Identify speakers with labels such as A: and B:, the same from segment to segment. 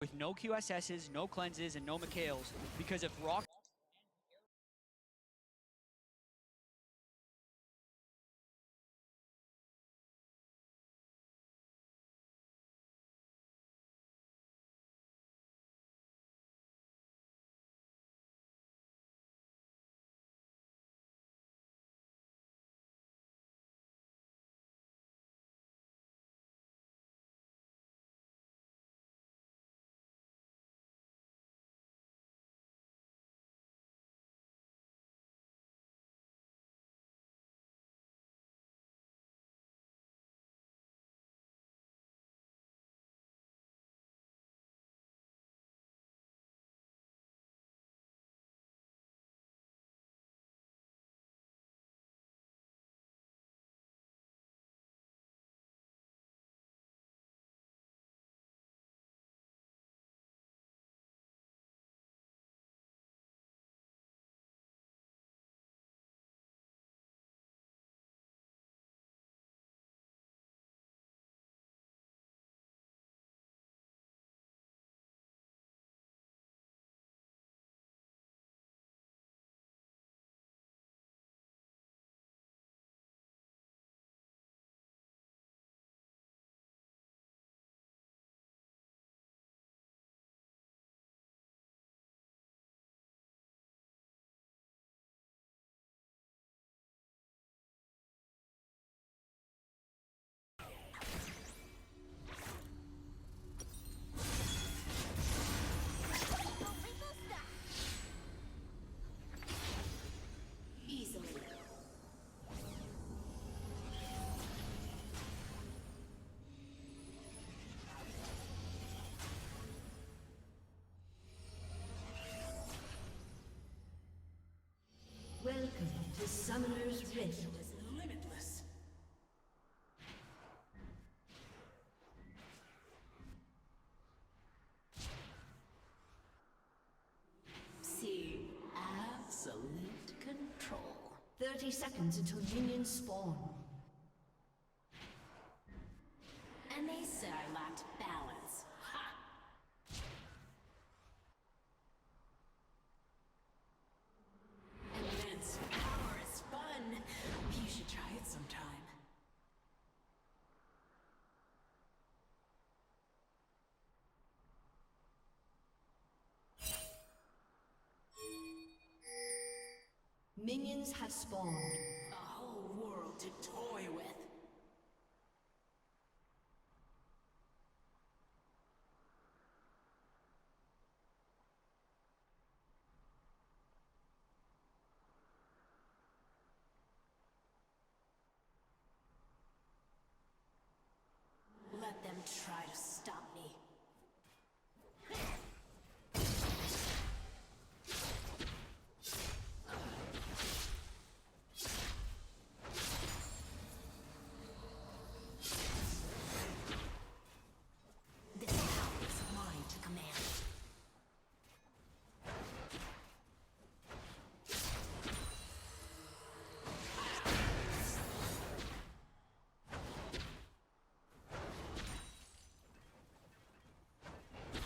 A: with no QSSs, no cleanses, and no Mikhails, because if Rock
B: easily.
C: Welcome to Summoner's Rift.
B: Is limitless. See absolute control.
C: 30 seconds until minions spawn.
B: And they said I lacked balance. Ha! Immense power is fun. You should try it sometime.
C: Minions have spawned.
B: A whole world to toy with. Let them try to stop me. This power is mine to command.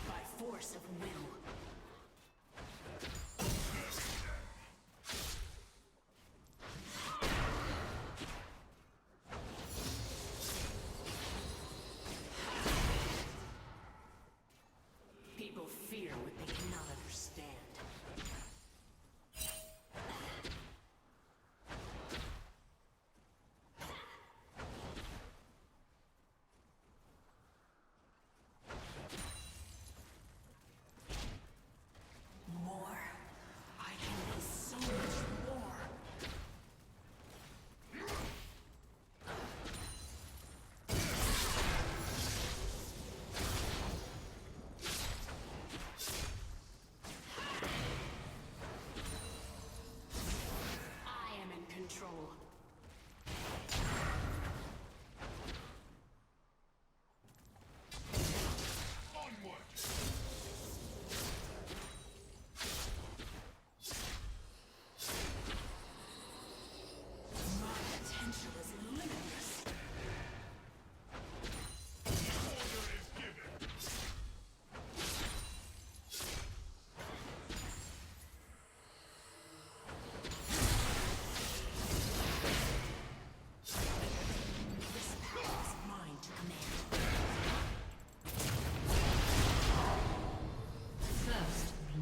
B: By force of will. People fear what they cannot understand.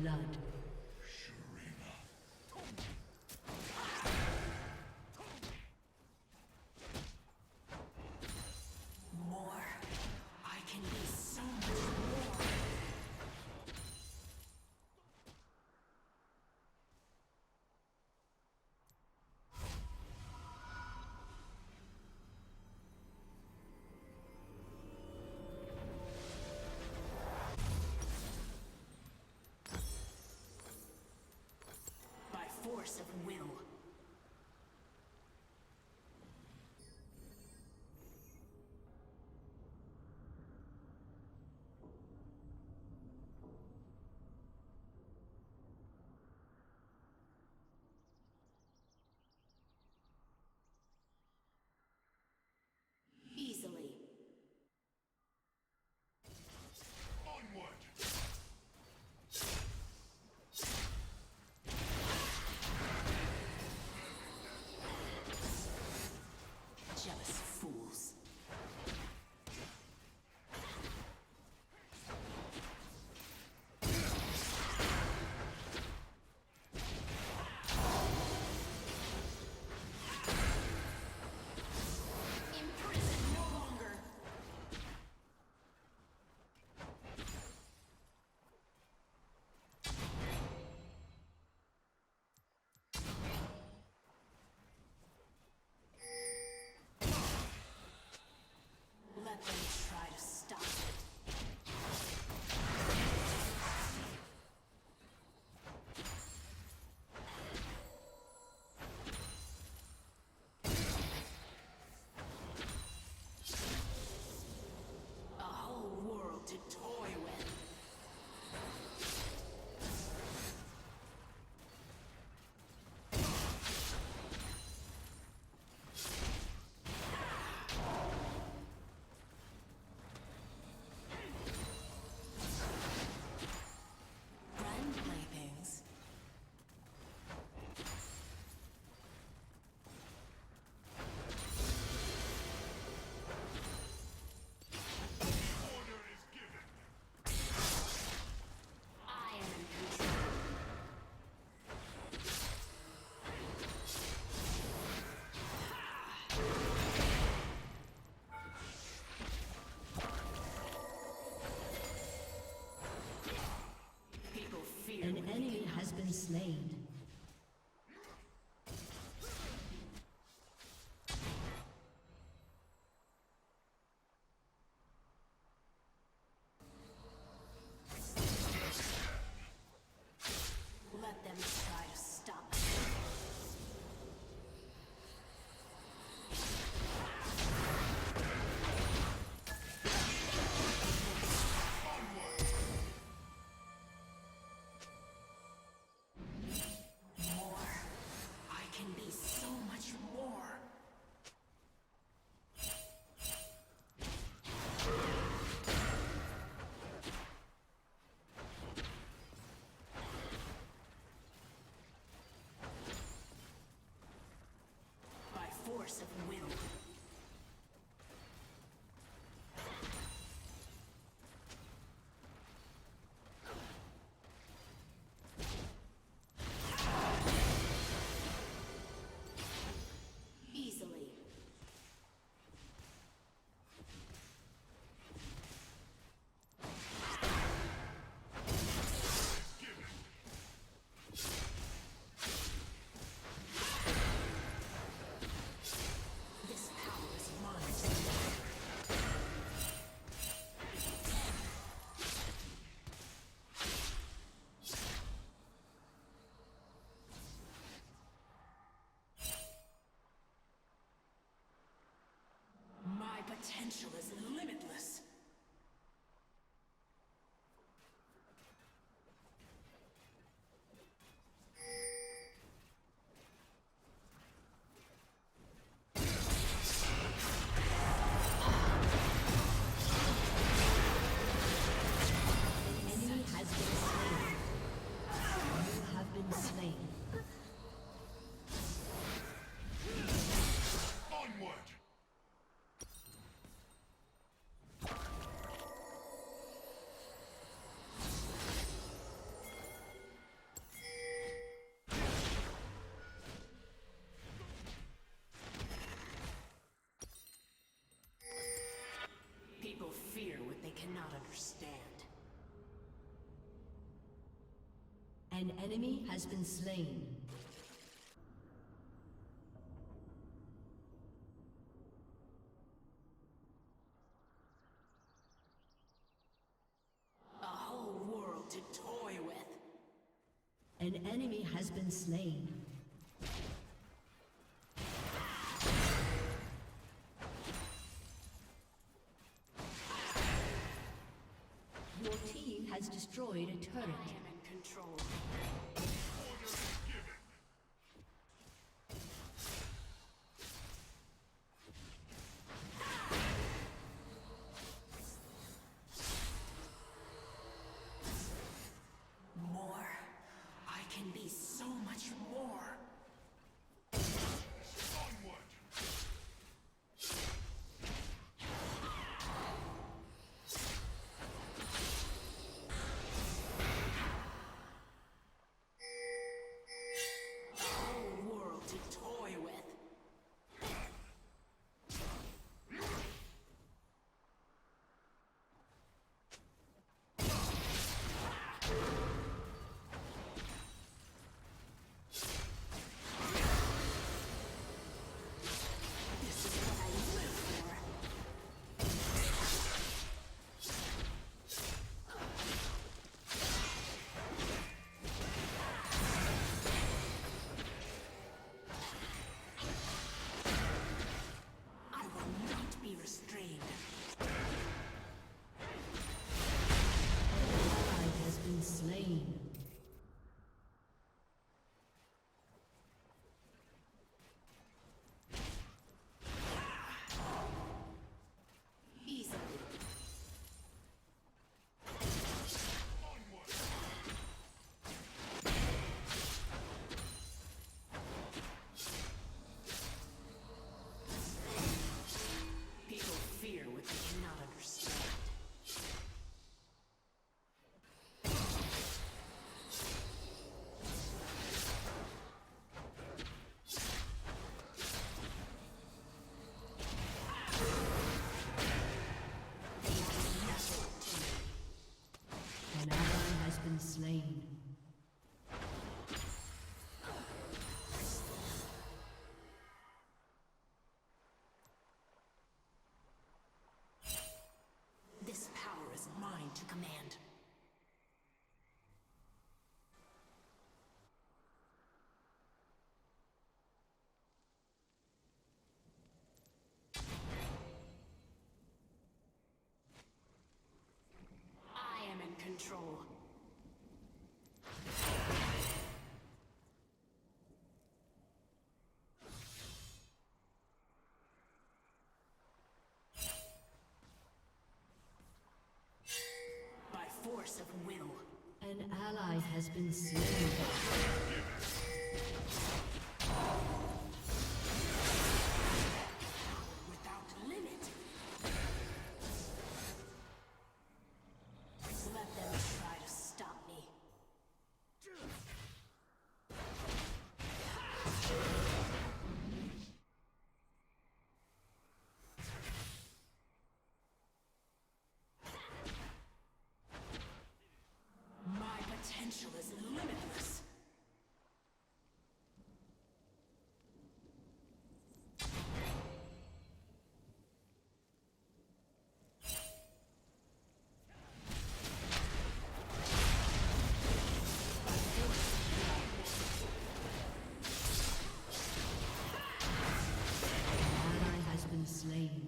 C: blood.
B: More. I can be so much more. By force of will. Easily. Jealous fools. Imprisoned no longer. Let them try to stop it. A whole world to toy with. Run, playthings. I am in control. People fear
C: An
B: when they
C: enemy
B: cannot
C: has been slain.
B: let them try to stop us. More. I can be so much more. By force of will. Easily. This power is mine. My potential is limitless.
C: Enemy has been slain. You have been slain. An enemy has been slain.
B: A whole world to toy with.
C: An enemy has been slain. Your team has destroyed a turret.
B: I am in control. More. I can be so much more. A whole world to toy with. This is what I live for. I will not be restrained.
C: Ally has been slain.
B: Easily. People fear what they cannot understand.
C: An ally has been slain.
B: This power is mine to command. I am in control. By force of will.
C: An ally has been slain.
B: Without limit. Let them try to stop me. My potential is limitless.
C: Ally has been slain.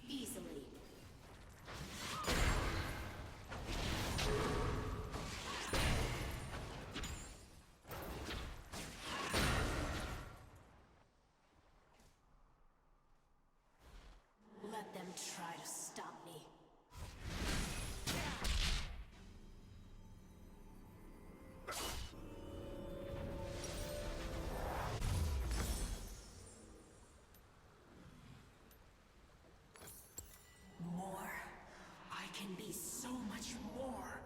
B: Easily. Let them try to stop me. More. I can be so much more.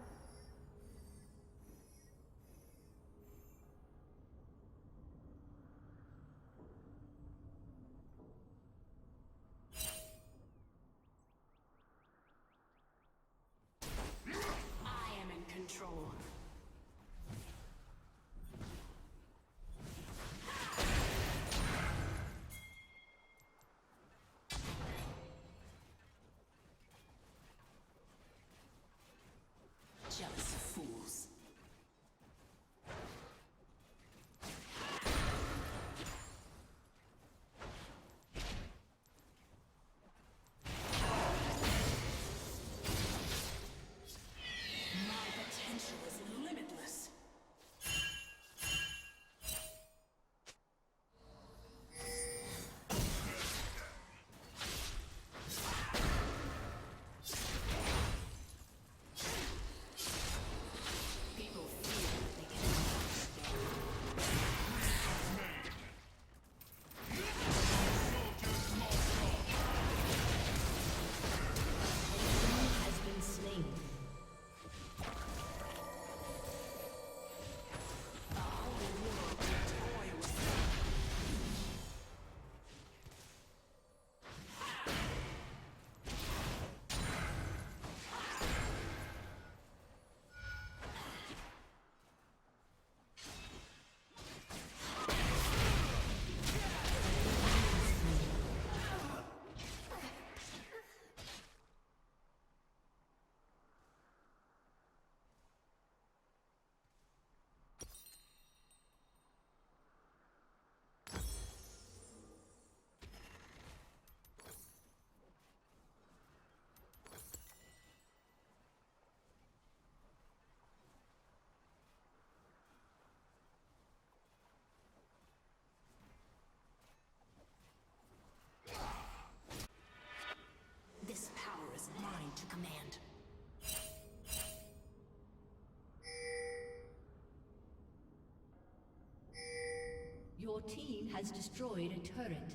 C: Your team has destroyed a turret.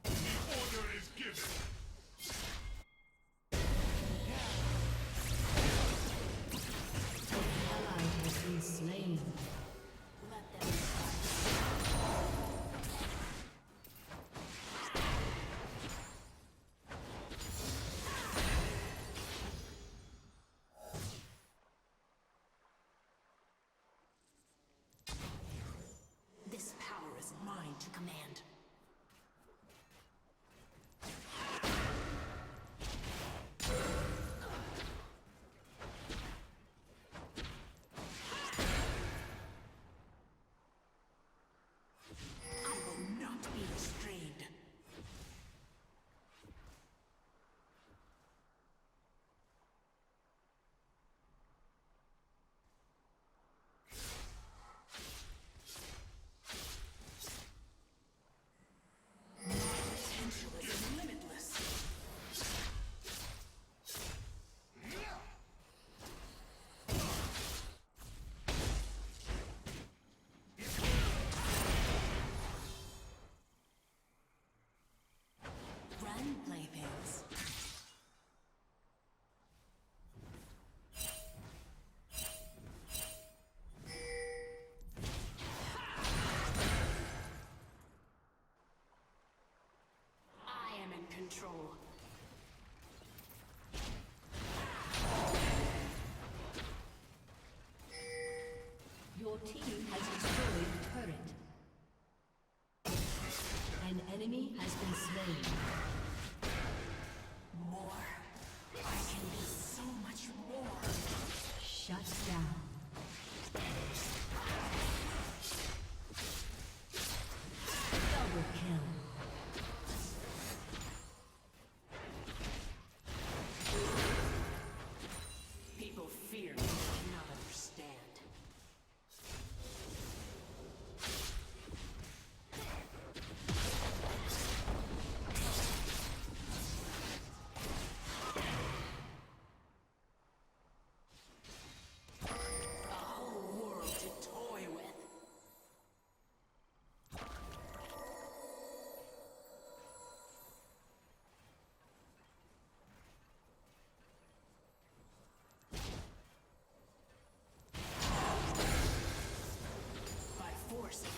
D: Order is given.
C: An ally has been slain.
B: Let them This power is mine to command. I will not be restrained. Potential is limitless. Run, playthings. I am in control.
C: Your team has destroyed a turret. An enemy has been slain.
B: More. I can be so much more.
C: Shut down. Double kill.
B: People fear me, cannot understand. A whole world to toy with. By force of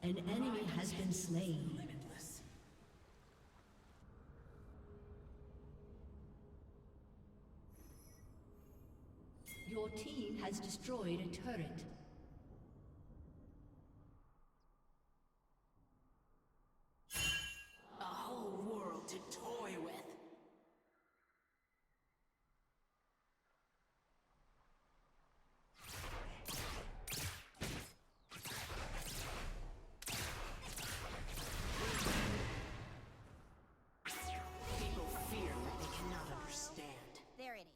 C: An enemy has been slain.
B: limitless.
C: Your team has destroyed a turret.
B: A whole world to toy with. People fear what they cannot understand.
E: They're idiots.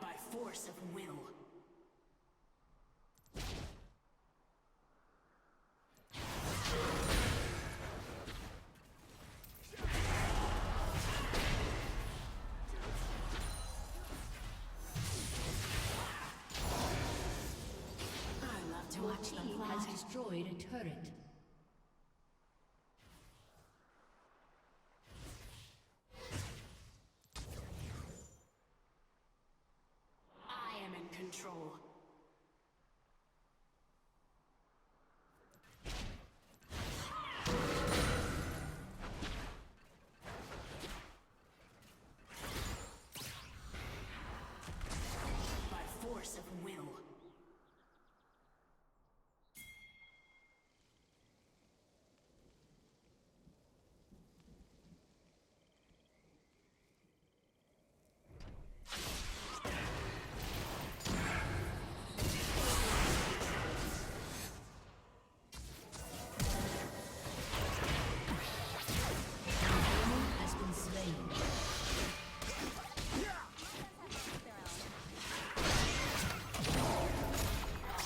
E: By force of will.
C: team has destroyed a turret.
B: I am in control. By force of will.
C: Has been slain.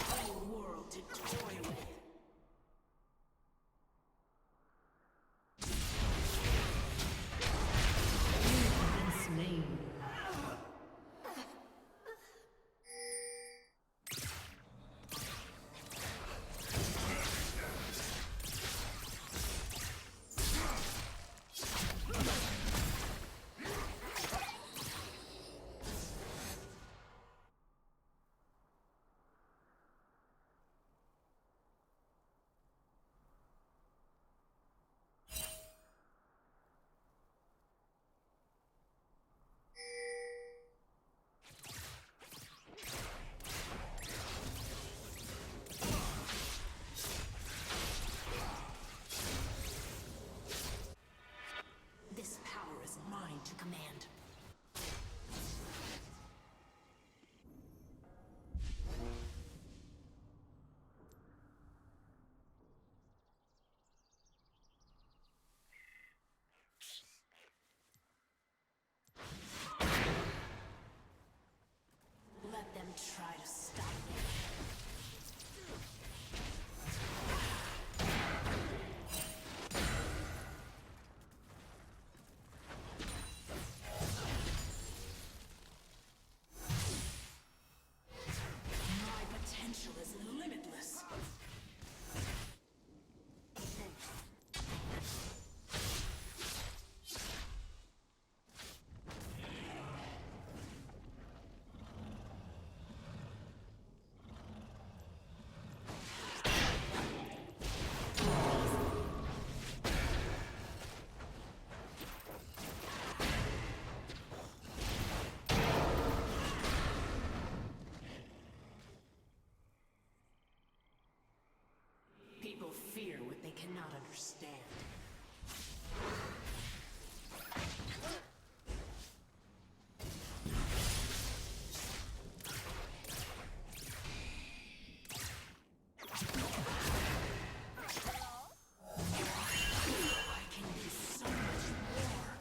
B: Whole world to toy with.
C: Been slain.
B: This power is mine to command. Let them try to stop me. My potential is limitless. People fear what they cannot understand. I can be so much more.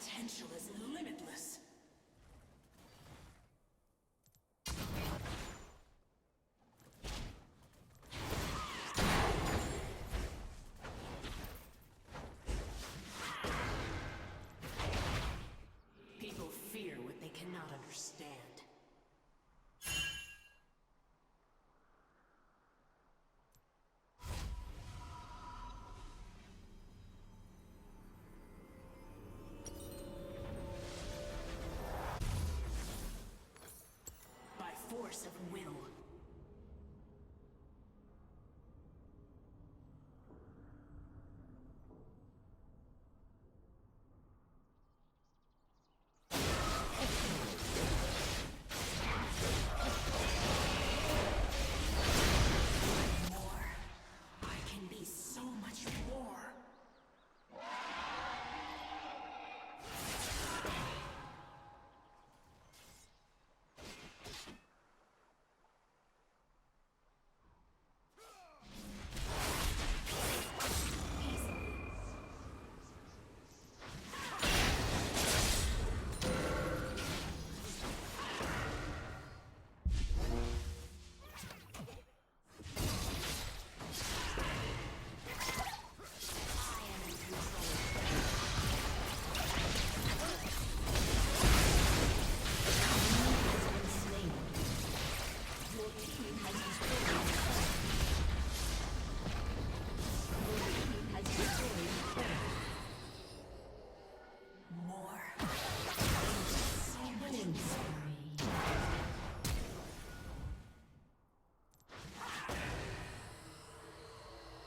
B: potential is limitless. People fear what they cannot understand. Force of will.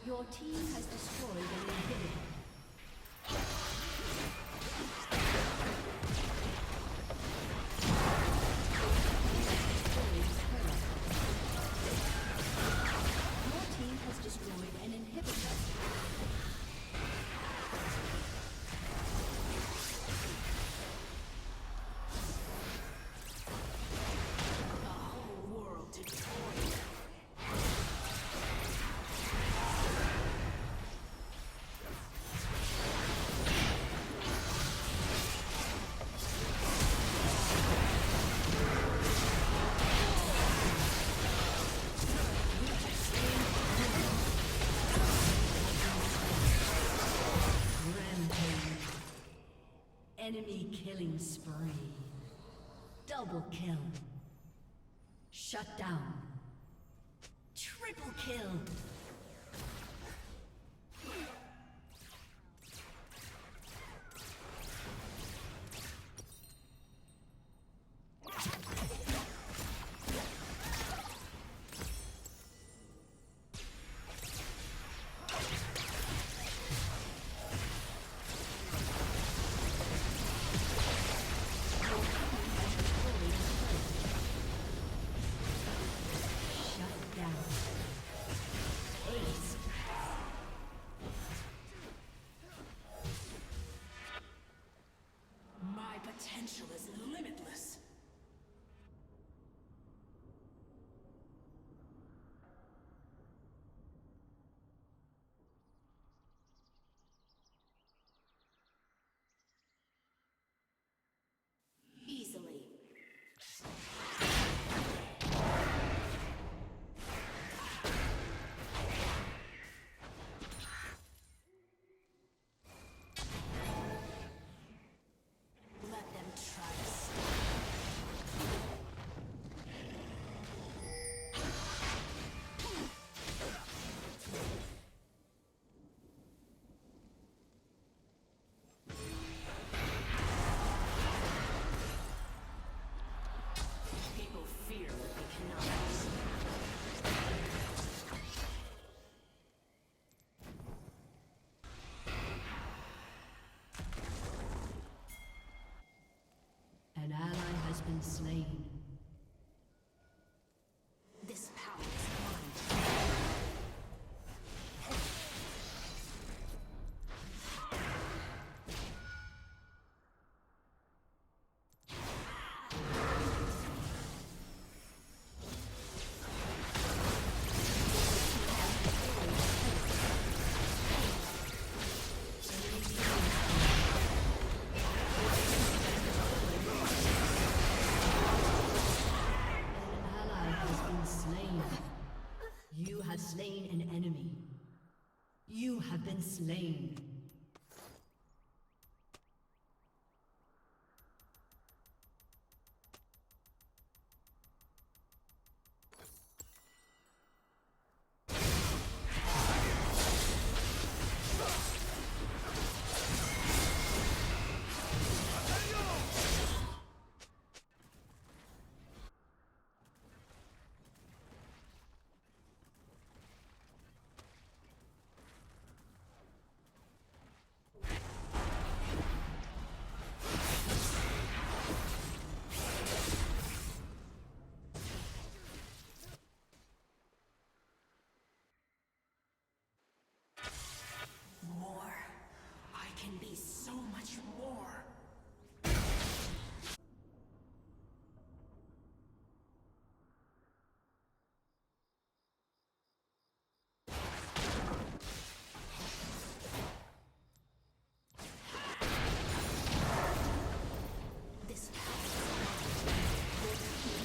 C: Your team has destroyed an inhibitor. Your team has destroyed an inhibitor.
B: The whole world destroyed.
C: Enemy killing spree. Double kill. Shut down. Triple kill.
B: Potential is limitless. Easily. Let them try.
C: You have been slain.
B: More. I can be so much more. This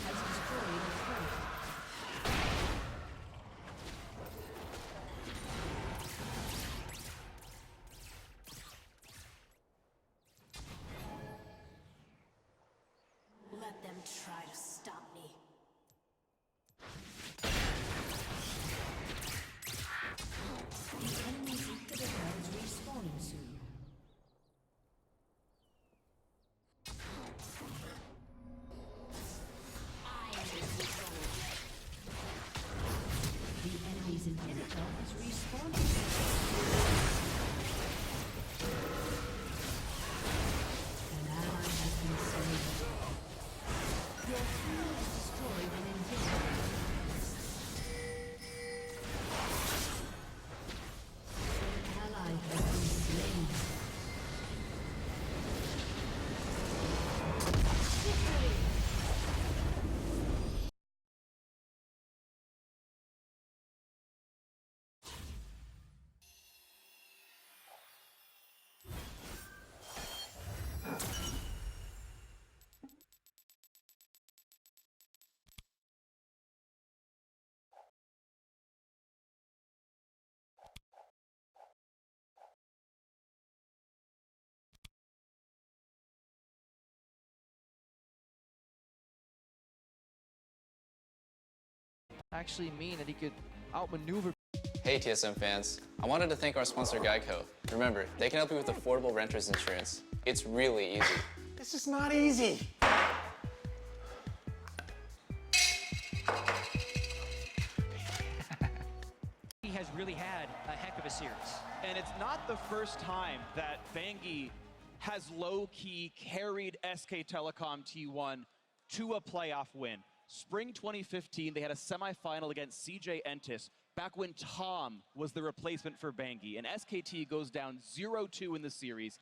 C: Has destroyed a turret.
B: let them try to stop me.
C: The enemy's inhibitor is respawning soon.
B: I will control.
C: The enemy's inhibitor is respawning. An ally has been slain. Your team has destroyed an inhibitor. An ally has been slain. Victory!
D: Actually mean that he could outmaneuver.
E: Hey TSM fans, I wanted to thank our sponsor Geico. Remember, they can help you with affordable renter's insurance. It's really easy.
F: This is not easy.
A: He has really had a heck of a series.
G: And it's not the first time that Bangi has low-key carried SK Telecom T1 to a playoff win. Spring 2015, they had a semifinal against CJ Entis, back when Tom was the replacement for Bangi. And SKT goes down 0-2 in the series.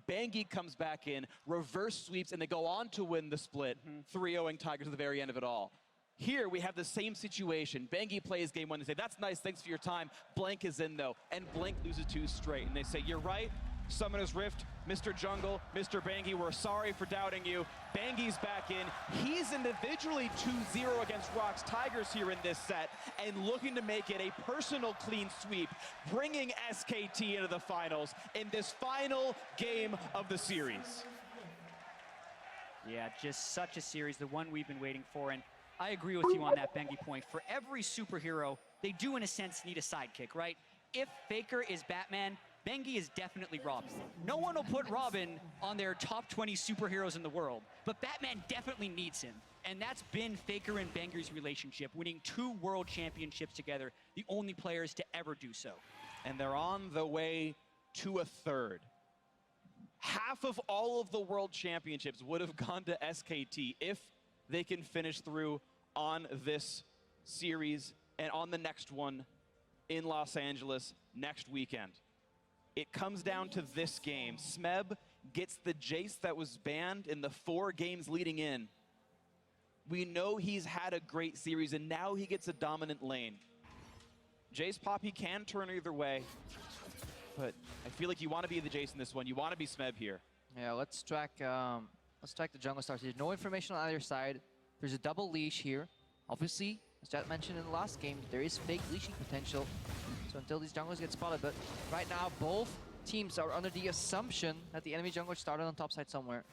G: Bangi comes back in, reverse sweeps, and they go on to win the split, 3-0ing Tigers at the very end of it all. Here we have the same situation. Bangi plays game one. They say, that's nice, thanks for your time. Blank is in though, and Blank loses 2 straight. And they say, you're right, Summoner's Rift, Mr. Jungle, Mr. Bangi, we're sorry for doubting you. Bangi's back in. He's individually 2-0 against Rock's Tigers here in this set, and looking to make it a personal clean sweep, bringing SKT into the finals in this final game of the series.
A: Yeah, just such a series, the one we've been waiting for. And I agree with you on that Bengi point. For every superhero, they do in a sense need a sidekick, right? If Faker is Batman, Bengi is definitely Robin. No one will put Robin on their top 20 superheroes in the world, but Batman definitely needs him. And that's been Faker and Bengi's relationship, winning 2 world championships together, the only players to ever do so.
G: And they're on the way to a third. Half of all of the world championships would have gone to SKT if they can finish through on this series and on the next one in Los Angeles next weekend. It comes down to this game. Smeb gets the Jace that was banned in the 4 games leading in. We know he's had a great series, and now he gets a dominant lane. Jace Poppy can turn either way, but I feel like you want to be the Jace in this one. You want to be Smeb here.
D: Yeah, let's track the jungle stars. There's no information on either side. There's a double leash here. Obviously, As Jet mentioned in the last game, there is fake leashing potential. So until these junglers get spotted, but right now both teams are under the assumption that the enemy jungler started on top side somewhere.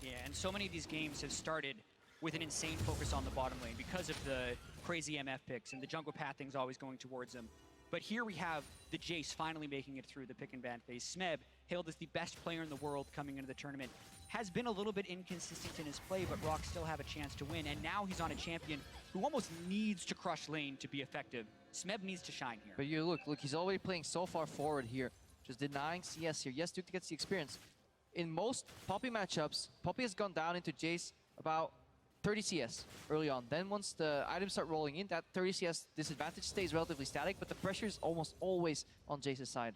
A: Yeah, and so many of these games have started with an insane focus on the bottom lane because of the crazy MF picks and the jungle pathing's always going towards them. But here we have the Jace finally making it through the pick and ban phase. Smeb, hailed as the best player in the world coming into the tournament, has been a little bit inconsistent in his play, but Rock still have a chance to win. And now he's on a champion who almost needs to crush lane to be effective. Smeb needs to shine here.
D: But you look, he's already playing so far forward here, just denying CS here. Yes, Duke gets the experience. In most Poppy matchups, Poppy has gone down into Jace about 30 CS early on. Then once the items start rolling in, that 30 CS disadvantage stays relatively static, but the pressure is almost always on Jace's side.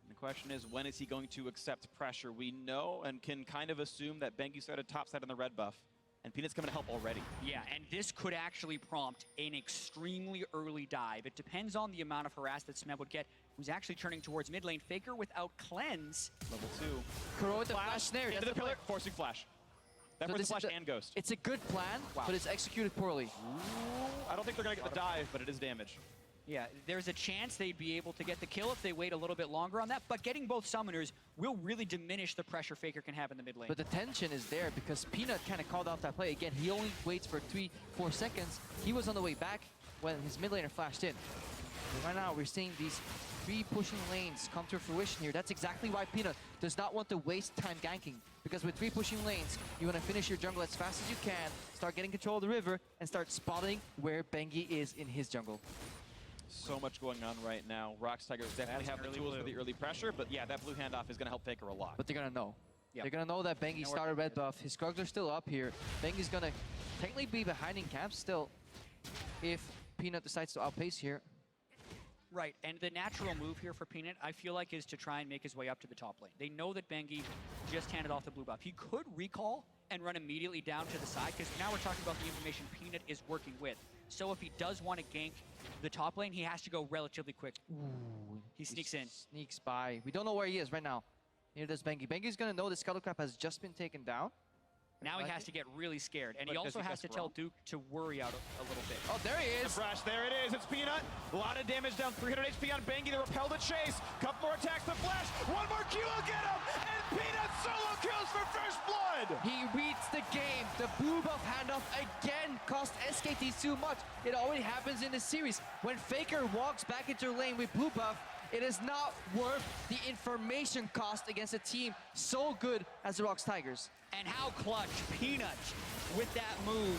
G: The question is, when is he going to accept pressure? We know and can kind of assume that Bengi started topside on the red buff, and Peanut's coming to help already.
A: Yeah, and this could actually prompt an extremely early dive. It depends on the amount of harass that Smeb would get, who's actually turning towards mid lane. Faker without cleanse.
G: Level 2.
D: Kuro with the flash snare.
G: Into the pillar, forcing flash. That forces flash and ghost.
D: It's a good plan, but it's executed poorly.
G: Ooh, I don't think they're going to get the dive, but it is damage.
A: Yeah, there's a chance they'd be able to get the kill if they wait a little bit longer on that, but getting both summoners will really diminish the pressure Faker can have in the mid lane.
D: But the tension is there because Peanut kind of called off that play. Again, he only waits for 3-4 seconds. He was on the way back when his mid laner flashed in. But right now, we're seeing these 3 pushing lanes come to fruition here. That's exactly why Peanut does not want to waste time ganking. Because with 3 pushing lanes, you want to finish your jungle as fast as you can, start getting control of the river, and start spotting where Bengi is in his jungle.
G: So much going on right now. Rock's Tigers definitely have the tools for the early pressure, but yeah, that blue handoff is going to help Faker a lot.
D: But they're going to know.
A: Yep.
D: They're going to know that Bengi started red buff. His Skrugs are still up here. Bengi's going to technically be behind in camp still if Peanut decides to outpace here.
A: Right, and the natural move here for Peanut, I feel like, is to try and make his way up to the top lane. They know that Bengi just handed off the blue buff. He could recall and run immediately down to the side, because now we're talking about the information Peanut is working with. So if he does want to gank the top lane, he has to go relatively quick.
D: Ooh,
A: He sneaks in.
D: Sneaks by. We don't know where he is right now. Neither does Bengi. Bengi's going to know the Scuttlecrab has just been taken down.
A: Now he has to get really scared, and he
G: But
A: also
G: does he
A: has to
G: guess
A: tell
G: wrong?
A: Duke to worry out a little bit.
D: Oh, there he
G: The
D: is.
G: flash, there it is. It's Peanut. A lot of damage down, 300 HP on Bengi. They repel the chase. Couple more attacks, the flash. One more Q will get him. And Peanut solo kills for first blood.
D: He reads the game. The blue buff handoff again cost SKT too much. It already happens in the series. When Faker walks back into lane with blue buff, it is not worth the information cost against a team so good as the Rocks Tigers.
A: And how clutch Peanut with that move.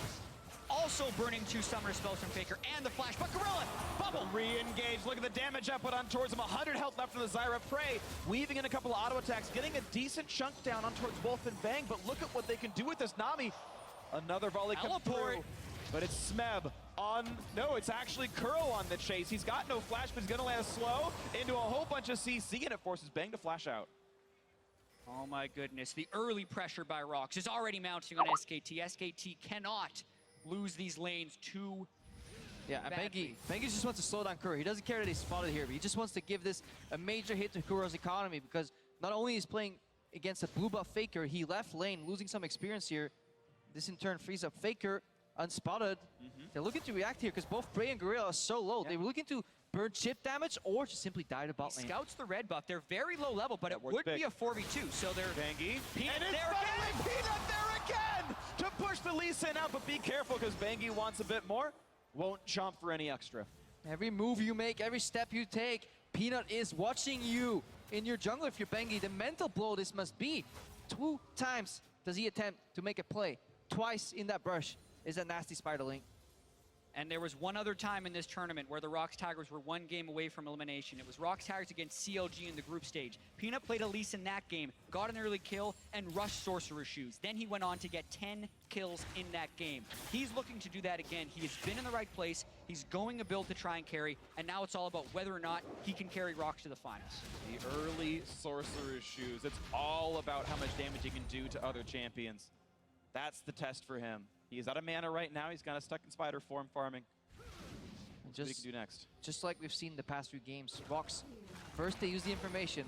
A: Also burning 2 summoner spells from Faker and the flash, but Gorilla, bubble!
G: Re-engage. Look at the damage output on towards him. 100 health left from the Zyra Prey. Weaving in a couple of auto attacks, getting a decent chunk down on towards Wolf and Bang, but look at what they can do with this Nami. Another volley comes
A: Teleport.
G: through. But it's Smeb on, no, it's actually Kuro on the chase. He's got no flash, but he's gonna land slow into a whole bunch of CC, and it forces Bang to flash out.
A: Oh my goodness, the early pressure by Rocks is already mounting on SKT. SKT cannot lose these lanes too
D: Yeah, and
A: badly.
D: Bengi just wants to slow down Kuro. He doesn't care that he's spotted here, but he just wants to give this a major hit to Kuro's economy because not only is playing against a blue buff Faker, he left lane, losing some experience here. This in turn frees up Faker, unspotted. They're looking to react here because both Prey and Gorilla are so low.
A: Yeah.
D: They were looking to burn chip damage or just simply die to bot
A: He
D: lane.
A: scouts the red buff. They're very low level, but it
G: works
A: would
G: big.
A: be a 4v2, so they're...
G: Bengi,
A: Peanut
G: and it's
A: there
G: finally
A: again!
G: Peanut there again to push the Lee Sin out, but be careful because Bengi wants a bit more. Won't chomp for any extra.
D: Every move you make, every step you take, Peanut is watching you in your jungle if you're Bengi. The mental blow this must be. 2 times does he attempt to make a play. Twice in that brush is a nasty spider link.
A: And there was one other time in this tournament where the Rocks Tigers were 1 game away from elimination. It was Rocks Tigers against CLG in the group stage. Peanut played Elise in that game, got an early kill, and rushed Sorcerer's Shoes. Then he went on to get 10 kills in that game. He's looking to do that again. He has been in the right place. He's going a build to try and carry, and now it's all about whether or not he can carry Rocks to the finals.
G: The early Sorcerer's Shoes. It's all about how much damage he can do to other champions. That's the test for him. He is out of mana right now. He's kind of stuck in spider form farming. What he can do next.
D: Just like we've seen the past few games, Rocks, first they use the information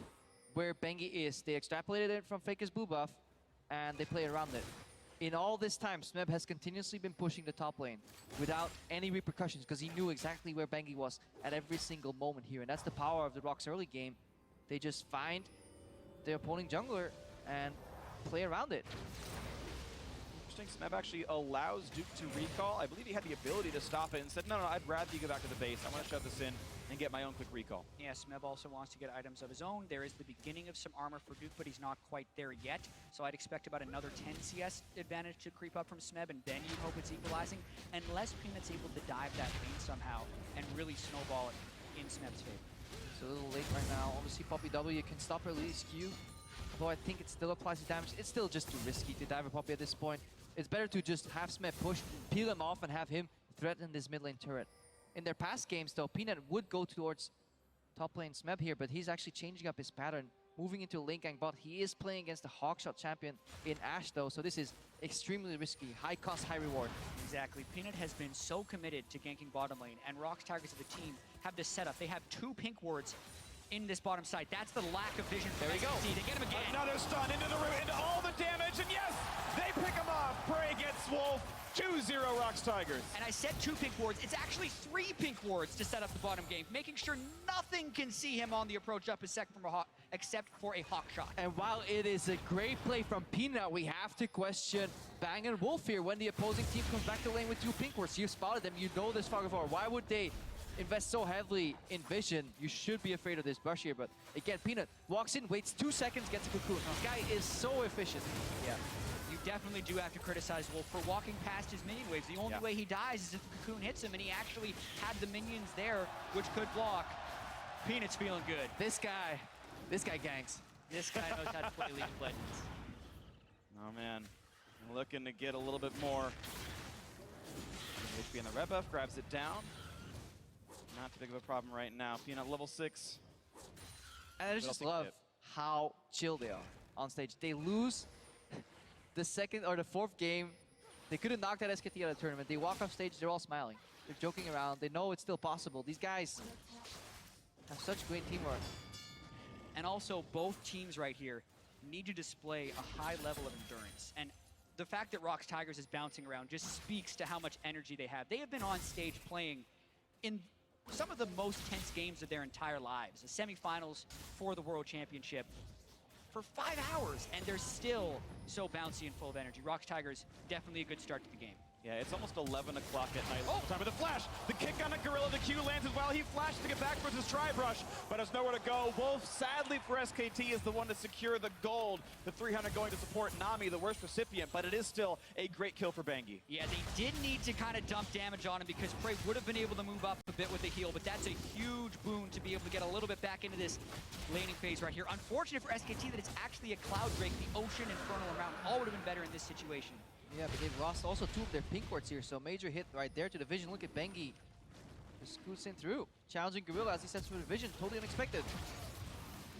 D: where Bengi is. They extrapolated it from Faker's blue buff, and they play around it. In all this time, Smeb has continuously been pushing the top lane without any repercussions because he knew exactly where Bengi was at every single moment here. And that's the power of the Rocks early game. They just find their opponent jungler and play around it.
G: Interesting, Smeb actually allows Duke to recall. I believe he had the ability to stop it and said, no, I'd rather you go back to the base. I want to shove this in and get my own quick recall.
A: Yeah, Smeb also wants to get items of his own. There is the beginning of some armor for Duke, but he's not quite there yet. So I'd expect about another 10 CS advantage to creep up from Smeb, and then you hope it's equalizing, unless Peanut's able to dive that lane somehow and really snowball it in Smeb's favor.
D: It's a little late right now. Obviously, Poppy W can stop her release Q. Although I think it still applies to damage. It's still just too risky to dive a Poppy at this point. It's better to just have Smeb push, peel him off, and have him threaten this mid lane turret. In their past games, though, Peanut would go towards top lane Smeb here, but he's actually changing up his pattern, moving into lane gang bot. He is playing against the Hawkshot champion in Ashe, though, so this is extremely risky. High cost, high reward.
A: Exactly. Peanut has been so committed to ganking bottom lane, and Rocks Tigers of the team have this setup. They have 2 pink wards in this bottom side. That's the lack of vision.
D: There we go.
A: They get him again.
G: Another stun into the root, into all the damage, and yes, they pick him off. Prey gets Wolf. 2-0 Rocks Tigers.
A: And I said 2 pink wards. It's actually 3 pink wards to set up the bottom game, making sure nothing can see him on the approach up a second from a hawk, except for a hawk shot.
D: And while it is a great play from Peanut, we have to question Bang and Wolf here when the opposing team comes back to lane with 2 pink wards. You spotted them, you know this far before. Why would they invest so heavily in vision? You should be afraid of this brush here, but again, Peanut walks in, waits 2 seconds, gets a cocoon. This guy is so efficient.
A: Yeah. You definitely do have to criticize Wolf for walking past his minion waves. The only way he dies is if the cocoon hits him, and he actually had the minions there, which could block. Peanut's feeling good.
D: This guy ganks.
A: This guy knows how to play League of Legends.
G: Oh man, looking to get a little bit more. HP in the red buff, grabs it down. Not too big of a problem right now. Peanut level 6.
D: And I just love how chill they are on stage. They lose the second or the 4th game. They couldn't knock that SKT out of the tournament. They walk off stage, they're all smiling. They're joking around. They know it's still possible. These guys have such great teamwork.
A: And also, both teams right here need to display a high level of endurance. And the fact that Rocks Tigers is bouncing around just speaks to how much energy they have. They have been on stage playing in some of the most tense games of their entire lives. The semifinals for the World Championship for 5 hours, and they're still so bouncy and full of energy. Rocks Tigers, definitely a good start to the game.
G: Yeah, it's almost 11 o'clock at night. Oh, time of the flash. The kick on a Gorilla. The Q lands as well. He flashed to get back towards his tri-brush, but has nowhere to go. Wolf, sadly for SKT, is the one to secure the gold. The 300 going to support Nami, the worst recipient, but it is still a great kill for Bengi.
A: Yeah, they did need to kind of dump damage on him because Prey would have been able to move up a bit with the heal, but that's a huge boon to be able to get a little bit back into this laning phase right here. Unfortunate for SKT that it's actually a Cloud Drake. The Ocean, Infernal, and Mountain all would have been better in this situation.
D: Yeah, but they've lost also 2 of their pink wards here, so major hit right there to the vision. Look at Bengi. Just scoots in through. Challenging Gorilla as he sets for the vision. Totally unexpected.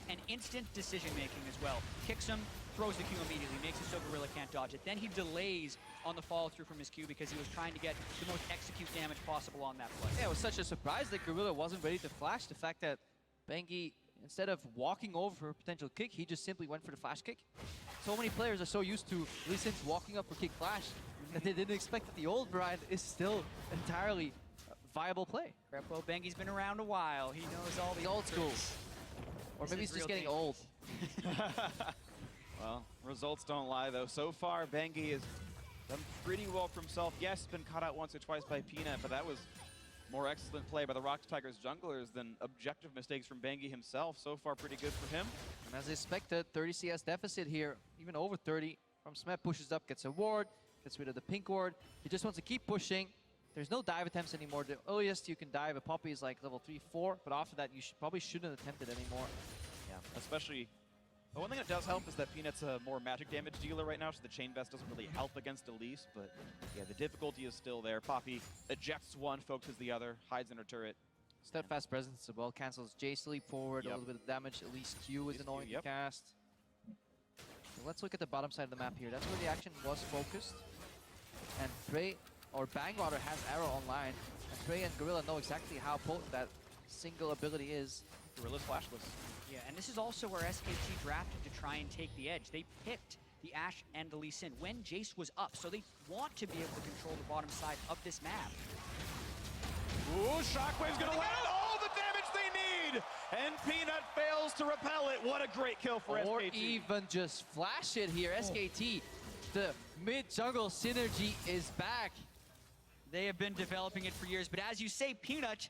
A: And instant decision making as well. Kicks him, throws the Q immediately, makes it so Gorilla can't dodge it. Then he delays on the follow through from his Q because he was trying to get the most execute damage possible on that play.
D: Yeah, it was such a surprise that Gorilla wasn't ready to flash. The fact that Bengi, instead of walking over for a potential kick, he just simply went for the flash kick. So many players are so used to Lucian walking up for kick flash that they didn't expect that the old variant is still entirely viable play.
A: Well, Bengi's been around a while. He knows all the
D: old school. Or maybe he's just getting old.
G: Well, results don't lie, though. So far, Bengi has done pretty well for himself. Yes, been caught out once or twice by Peanut, but that was more excellent play by the Rocks Tigers junglers than objective mistakes from Bengi himself. So far, pretty good for him.
D: And as expected, 30 CS deficit here, even over 30 from Smeb. Pushes up, gets a ward, gets rid of the pink ward. He just wants to keep pushing. There's no dive attempts anymore. The earliest you can dive a Poppy is like level 3, 4, but after that, you probably shouldn't attempt it anymore.
G: Yeah, especially. The one thing that does help is that Peanut's a more magic damage dealer right now, so the Chain Vest doesn't really help against Elise, but yeah, the difficulty is still there. Poppy ejects one, focuses the other, hides in her turret.
D: Steadfast presence as well, cancels Jay's leap forward, a little bit of damage. Elise Q is annoying to cast. So let's look at the bottom side of the map here. That's where the action was focused. And Prey, or Bangwater, has Arrow online. And Prey and Gorilla know exactly how potent that single ability is.
G: Gorilla's flashless.
A: Yeah, and this is also where SKT drafted to try and take the edge. They picked the Ashe and the Lee Sin when Jace was up. So they want to be able to control the bottom side of this map.
G: Ooh, Shockwave's gonna land all the damage they need! And Peanut fails to repel it. What a great kill for
D: Or
G: SKT.
D: even just flash it here. SKT, the mid-jungle synergy is back.
A: They have been developing it for years, but as you say, Peanut,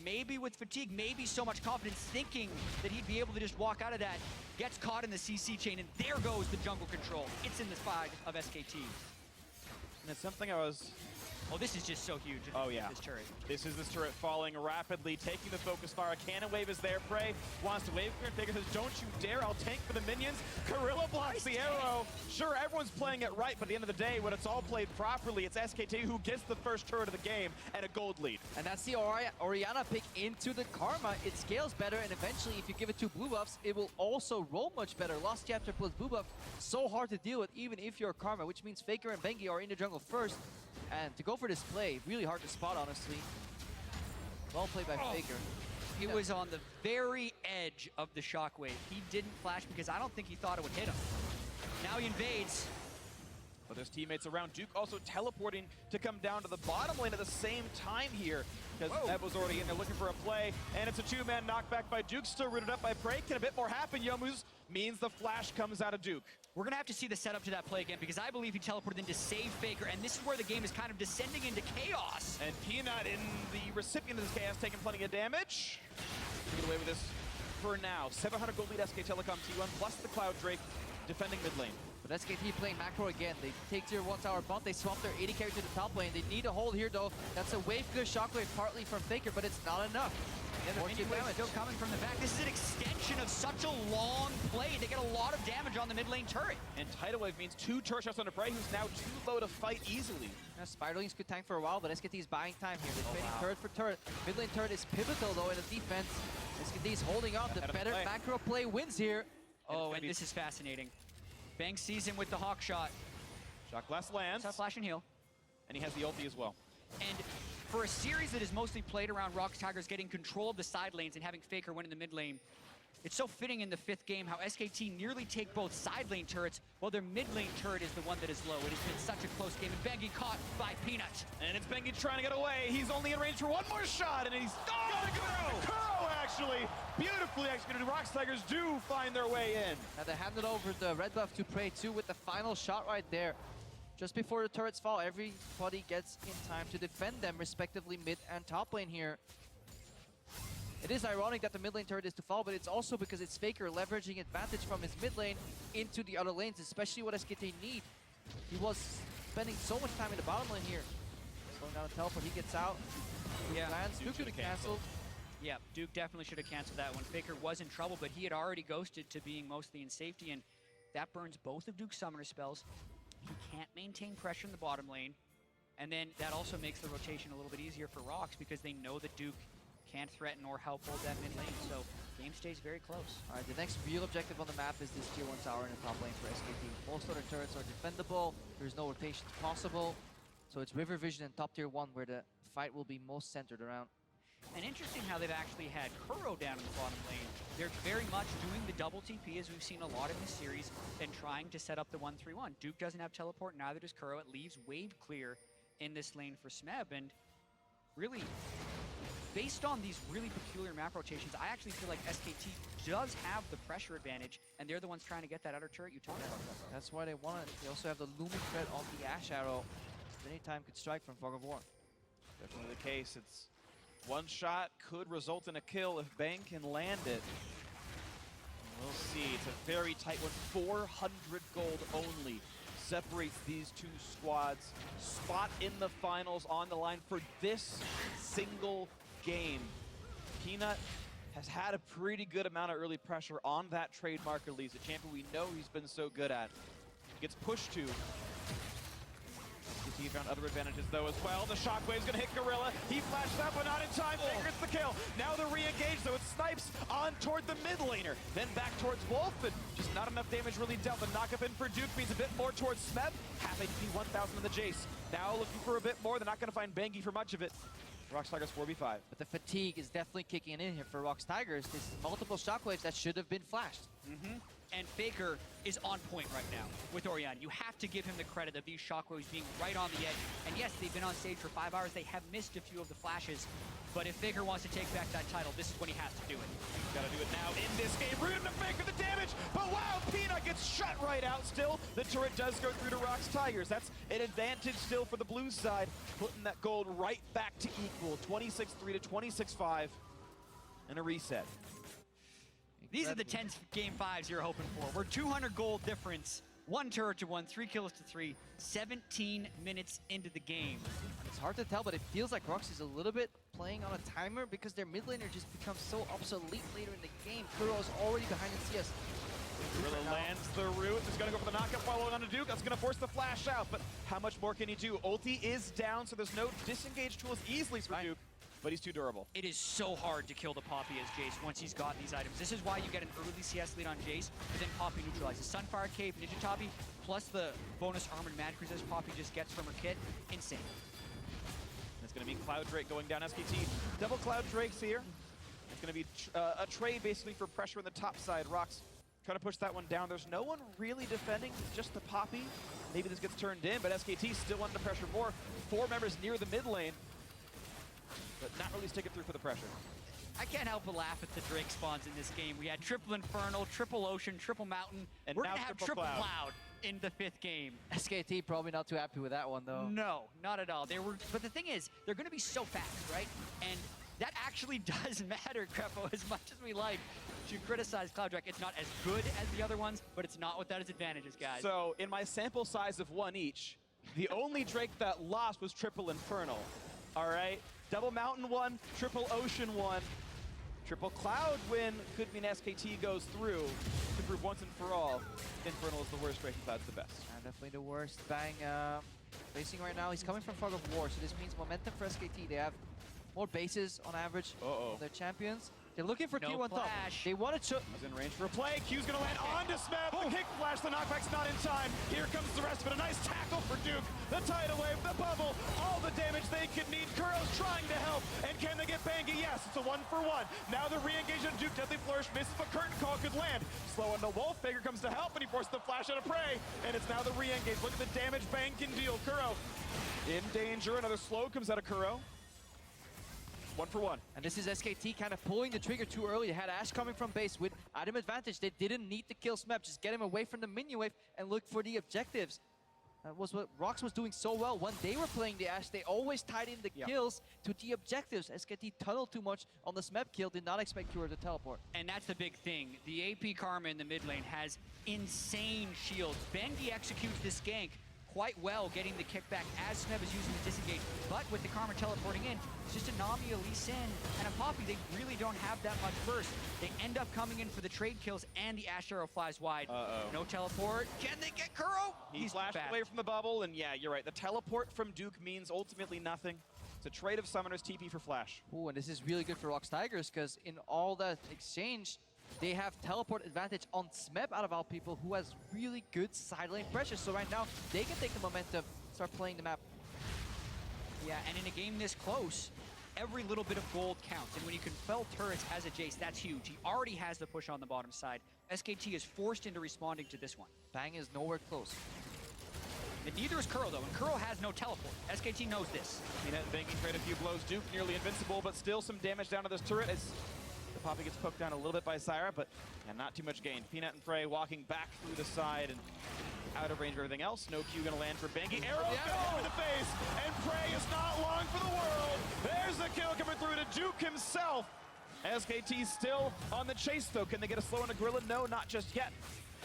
A: maybe with fatigue, maybe so much confidence, thinking that he'd be able to just walk out of that, gets caught in the CC chain, and there goes the jungle control. It's in the side of SKT.
G: And it's something I was...
A: Oh, this is just so huge.
G: Oh, yeah.
A: This turret.
G: This is this turret falling rapidly, taking the focus fire. A cannon wave is there. Prey wants to wave clear. Faker says, don't you dare, I'll tank for the minions. Gorilla blocks the arrow. Sure, everyone's playing it right, but at the end of the day, when it's all played properly, it's SKT who gets the first turret of the game and a gold lead.
D: And that's the Orianna pick into the Karma. It scales better, and eventually, if you give it 2 blue buffs, it will also roll much better. Lost Chapter plus blue buff, so hard to deal with, even if you're Karma, which means Faker and Bengi are in the jungle first. And to go for this play, really hard to spot, honestly. Well played by Faker.
A: He was on the very edge of the shockwave. He didn't flash because I don't think he thought it would hit him. Now he invades.
G: But there's teammates around. Duke also teleporting to come down to the bottom lane at the same time here. Because Eb was already in there looking for a play. And it's a 2-man knockback by Duke, still rooted up by Prey. Can a bit more happen? Yomu's means the flash comes out of Duke.
A: We're going to have to see the setup to that play again because I believe he teleported in to save Faker, and this is where the game is kind of descending into chaos.
G: And Peanut, in the recipient of this chaos, taking plenty of damage. Get away with this for now. 700 gold lead SK Telecom T1 plus the Cloud Drake defending mid lane.
D: But SKT playing macro again. They take tier 1 tower bump. They swap their 80 carry to the top lane. They need a hold here, though. That's a wave clear shockwave partly from Faker, but it's not enough.
A: Yeah, the minion wave still coming from the back. This is an extension of such a long play. They get a lot of damage on the mid lane turret.
G: And Tidal Wave means 2 turret shots on Prey, who's now too low to fight easily.
D: Spiderlings could tank for a while, but SKT is buying time here. They're trading turret for turret. Mid lane turret is pivotal, though, in the defense. SKT is holding up. The better macro play wins here.
A: Oh, and this is fascinating. Bang sees him with the hawk shot.
G: Shock Blast lands.
A: It's flash and heal.
G: And he has the ulti as well.
A: And for a series that is mostly played around Rox Tigers getting control of the side lanes and having Faker win in the mid lane, it's so fitting in the 5th game how SKT nearly take both side lane turrets while their mid lane turret is the one that is low. It has been such a close game, and Bengi caught by Peanut.
G: And it's Bengi trying to get away. He's only in range for one more shot, and he's gonna go! Kuro, actually! Beautifully executed. Rox Tigers do find their way in.
D: Now they handed over the red buff to Prey 2 with the final shot right there. Just before the turrets fall, everybody gets in time to defend them, respectively mid and top lane here. It is ironic that the mid lane turret is to fall, but it's also because it's Faker leveraging advantage from his mid lane into the other lanes, especially what SKT need. He was spending so much time in the bottom lane here. Slowing down a teleport, he gets out.
A: Yeah,
D: lands, Duke could have canceled.
A: Yeah, Duke definitely should have canceled that one. Faker was in trouble, but he had already ghosted to being mostly in safety, and that burns both of Duke's summoner spells. He can't maintain pressure in the bottom lane, and then that also makes the rotation a little bit easier for Rox because they know that Duke can't threaten or help hold that mid lane, so game stays very close.
D: All right, the next real objective on the map is this tier 1 tower in the top lane for SKT. Most other turrets are defendable, there's no rotations possible, so it's River Vision and top tier 1 where the fight will be most centered around.
A: And interesting how they've actually had Kuro down in the bottom lane. They're very much doing the double TP as we've seen a lot in this series and trying to set up the 1-3-1. Duke doesn't have teleport, neither does Kuro. It leaves wave clear in this lane for Smeb, and really, based on these really peculiar map rotations, I actually feel like SKT does have the pressure advantage, and they're the ones trying to get that outer turret you talked about.
D: That's why they want it. They also have the looming threat on the Ashe arrow. Anytime could strike from Fog of War.
G: Definitely the case. It's one shot could result in a kill if Bang can land it. We'll see. It's a very tight one. 400 gold only separates these two squads. Spot in the finals on the line for this single game. Peanut has had a pretty good amount of early pressure on that trademark release, a champion we know he's been so good at. Gets pushed to. He found other advantages though as well. The shockwave's gonna hit Gorilla. He flashed up, but not in time. Faker gets the kill. Now they're re-engaged, though. It snipes on toward the mid laner. Then back towards Wolf, and just not enough damage really dealt. The knock-up in for Duke means a bit more towards Smeb. Half HP, 1,000 in the Jace. Now looking for a bit more. They're not gonna find Bengi for much of it. Rox Tigers 4v5.
D: But the fatigue is definitely kicking in here for Rox Tigers. This is multiple shockwaves that should have been flashed.
A: And Faker is on point right now with Orion. You have to give him the credit of these shockwaves being right on the edge. And yes, they've been on stage for 5 hours. They have missed a few of the flashes. But if Faker wants to take back that title, this is when he has to do it.
G: Gotta do it now in this game. Rooting to Faker the damage, but wow, Peanut gets shut right out still. The turret does go through to Rock's Tigers. That's an advantage still for the blue side, putting that gold right back to equal. 26-3 to 26-5, and a reset.
A: These are the tense game 5s you're hoping for. We're 200 gold difference, 1 turret to 1, 3 kills to 3, 17 minutes into the game.
D: It's hard to tell, but it feels like Roxy's a little bit playing on a timer because their mid laner just becomes so obsolete later in the game. Kuro is already behind the CS.
G: Gorilla lands the root. He's gonna go for the knockout following on to Duke. That's gonna force the flash out, but how much more can he do? Ulti is down, so there's no disengage tools easily for Duke, but he's too durable.
A: It is so hard to kill the Poppy as Jace once he's gotten these items. This is why you get an early CS lead on Jace, but then Poppy neutralizes. Sunfire Cave, Ninja Tabi, plus the bonus armored magic resist Poppy just gets from her kit. Insane.
G: It's going to be Cloud Drake going down SKT. Double Cloud Drakes here. It's going to be a trade basically for pressure on the top side. Rox trying to push that one down. There's no one really defending, just the Poppy. Maybe this gets turned in, but SKT still under pressure more. 4 members near the mid lane, but not really sticking through for the pressure.
A: I can't help but laugh at the Drake spawns in this game. We had triple Infernal, triple Ocean, triple Mountain.
G: And
A: we're
G: now
A: going to have
G: triple
A: triple
G: Cloud.
A: Cloud in the 5th game.
D: SKT probably not too happy with that one, though.
A: No, not at all. But the thing is, they're going to be so fast, right? And that actually does matter, Crepo, as much as we like to criticize Cloud Drake. It's not as good as the other ones, but it's not without its advantages, guys.
G: So in my sample size of 1 each, the only Drake that lost was triple Infernal. All right, double Mountain 1, triple Ocean 1. Triple Cloud win could mean SKT goes through to prove once and for all Infernal is the worst, Drake and Cloud's the best.
D: Definitely the worst. Bang facing right now. He's coming from Fog of War, so this means momentum for SKT. They have more bases on average of their champions. They're looking for
A: No
D: Q on top.
A: flash.
D: They wanted to.
G: He's in range for a play. Q's gonna land onto Smeb. The kick flash, the knockback's not in time. Here comes the rest of it. A nice tackle for Duke. The tidal wave, the bubble, all the damage they could need. Kuro's trying to help. And can they get Bangy? Yes, it's a 1-for-1. Now the re-engage of Duke. Deadly Flourish misses, but Curtain Call could land. Slow on the Wolf. Faker comes to help, and he forces the flash out of prey. And it's now the re-engage. Look at the damage Bang can deal. Kuro in danger. Another slow comes out of Kuro. 1-for-1.
D: And this is SKT kind of pulling the trigger too early. They had Ashe coming from base with item advantage. They didn't need to kill Smeb. Just get him away from the minion wave and look for the objectives. That was what Rox was doing so well. When they were playing the Ashe, they always tied in the kills to the objectives. SKT tunneled too much on the Smeb kill. Did not expect Cure to teleport.
A: And that's the big thing. The AP Karma in the mid lane has insane shields. Bengi executes this gank quite well, getting the kickback as Smeb is using the disengage. But with the Karma teleporting in, it's just a Nami, a Lee Sin, and a Poppy. They really don't have that much burst. They end up coming in for the trade kills, and the Ashe Arrow flies wide. No teleport. Can they get Kuro?
G: He's flashed away from the bubble, and yeah, you're right. The teleport from Duke means ultimately nothing. It's a trade of Summoner's TP for Flash.
D: Ooh, and this is really good for Rox Tigers, because in all that exchange, they have teleport advantage on Smeb out of all people, who has really good side lane pressure. So right now, they can take the momentum, start playing the map.
A: Yeah, and in a game this close, every little bit of gold counts. And when you can fell turrets as a Jace, that's huge. He already has the push on the bottom side. SKT is forced into responding to this one.
D: Bang is nowhere close.
A: And neither is Kuro, though, and Kuro has no teleport. SKT knows this.
G: Peanut and Bangy trade a few blows. Duke nearly invincible, but still some damage down to this turret as the Poppy gets poked down a little bit by Syra, but not too much gain. Peanut and Prey walking back through the side and out of range of everything else. No Q gonna land for Bangy. Arrow gonna hit him in the face, and Prey is not long for the world. There's the kill coming through to Duke himself. SKT still on the chase, though. Can they get a slow on a Gorilla? No, not just yet.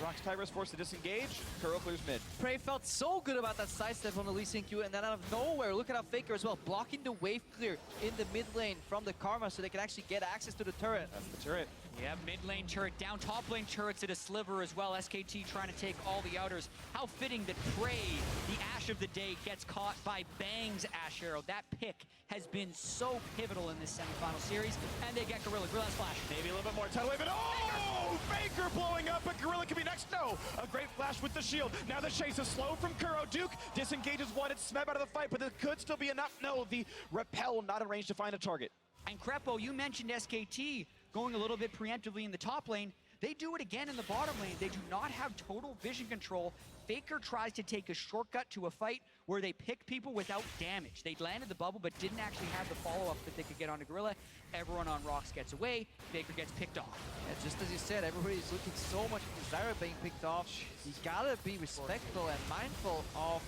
G: Rox Tigers forced to disengage. Kuro clears mid.
D: Prey felt so good about that sidestep on the Lee Sin Q, and then out of nowhere, look at how Faker as well, blocking the wave clear in the mid lane from the Karma so they can actually get access to the turret.
G: That's the turret.
A: Yeah, mid lane turret down, top lane turrets at a sliver as well. SKT trying to take all the outers. How fitting that Prey, the Ashe of the day, gets caught by Bang's Ashe Arrow. That pick has been so pivotal in this semifinal series, and they get Gorilla. Gorilla's flash.
G: Maybe a little bit more tidal wave, and oh! Faker blowing up, but Gorilla can be next. No! A great flash with the shield. Now the chase is slow from Kuro. Duke disengages one. It's Smeb out of the fight, but it could still be enough. No, the repel not in range to find a target.
A: And Crepo, you mentioned SKT going a little bit preemptively in the top lane. They do it again in the bottom lane. They do not have total vision control. Faker tries to take a shortcut to a fight where they pick people without damage. They landed the bubble, but didn't actually have the follow-up that they could get onto Gorilla. Everyone on Rocks gets away. Faker gets picked off.
D: And just as you said, everybody's looking so much at Zyra being picked off. You gotta be respectful and mindful of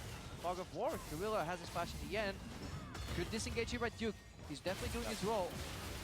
D: Fog of War. Gorilla has his flash in the end. Could disengage here by Duke. He's definitely doing his role.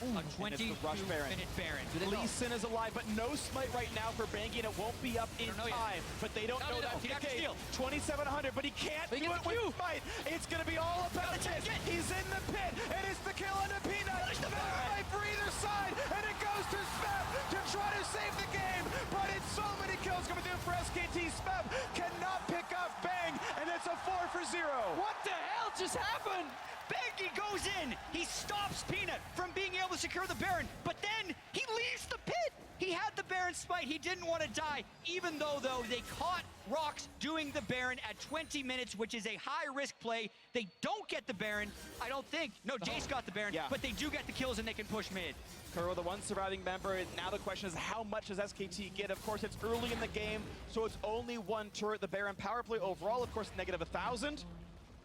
A: Ooh, a
G: and it's the rush Baron.
A: 22-minute Baron.
G: Lucian is alive, but no smite right now for Bengi, and it won't be up in time. But they don't know that. Okay, 2,700, but he can't do it with smite. It's going to be all about this. He's in the pit, and it's the kill on the Peanut. Fight for either side, and it goes to Smep to try to save the game. But it's so many kills coming through for SKT. Smep cannot pick up Bang, and it's a 4 for 0.
A: What the hell just happened? Bengi goes in. He stops Peanut from being able to secure the Baron, but then he leaves the pit. He had the Baron smite. He didn't want to die, even though they caught Rocks doing the Baron at 20 minutes, which is a high-risk play. They don't get the Baron, I don't think. No, Jace got the Baron, but they do get the kills and they can push mid.
G: Kuro, the one surviving member, and now the question is how much does SKT get? Of course, it's early in the game, so it's only one turret. The Baron power play overall, of course, negative 1,000.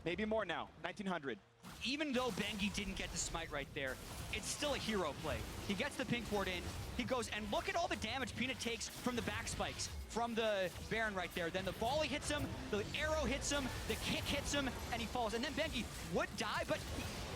G: Maybe more now, 1,900.
A: Even though Bengi didn't get the smite right there, it's still a hero play. He gets the pink ward in, he goes, and look at all the damage Peanut takes from the back spikes, from the Baron right there. Then the volley hits him, the arrow hits him, the kick hits him, and he falls. And then Bengi would die, but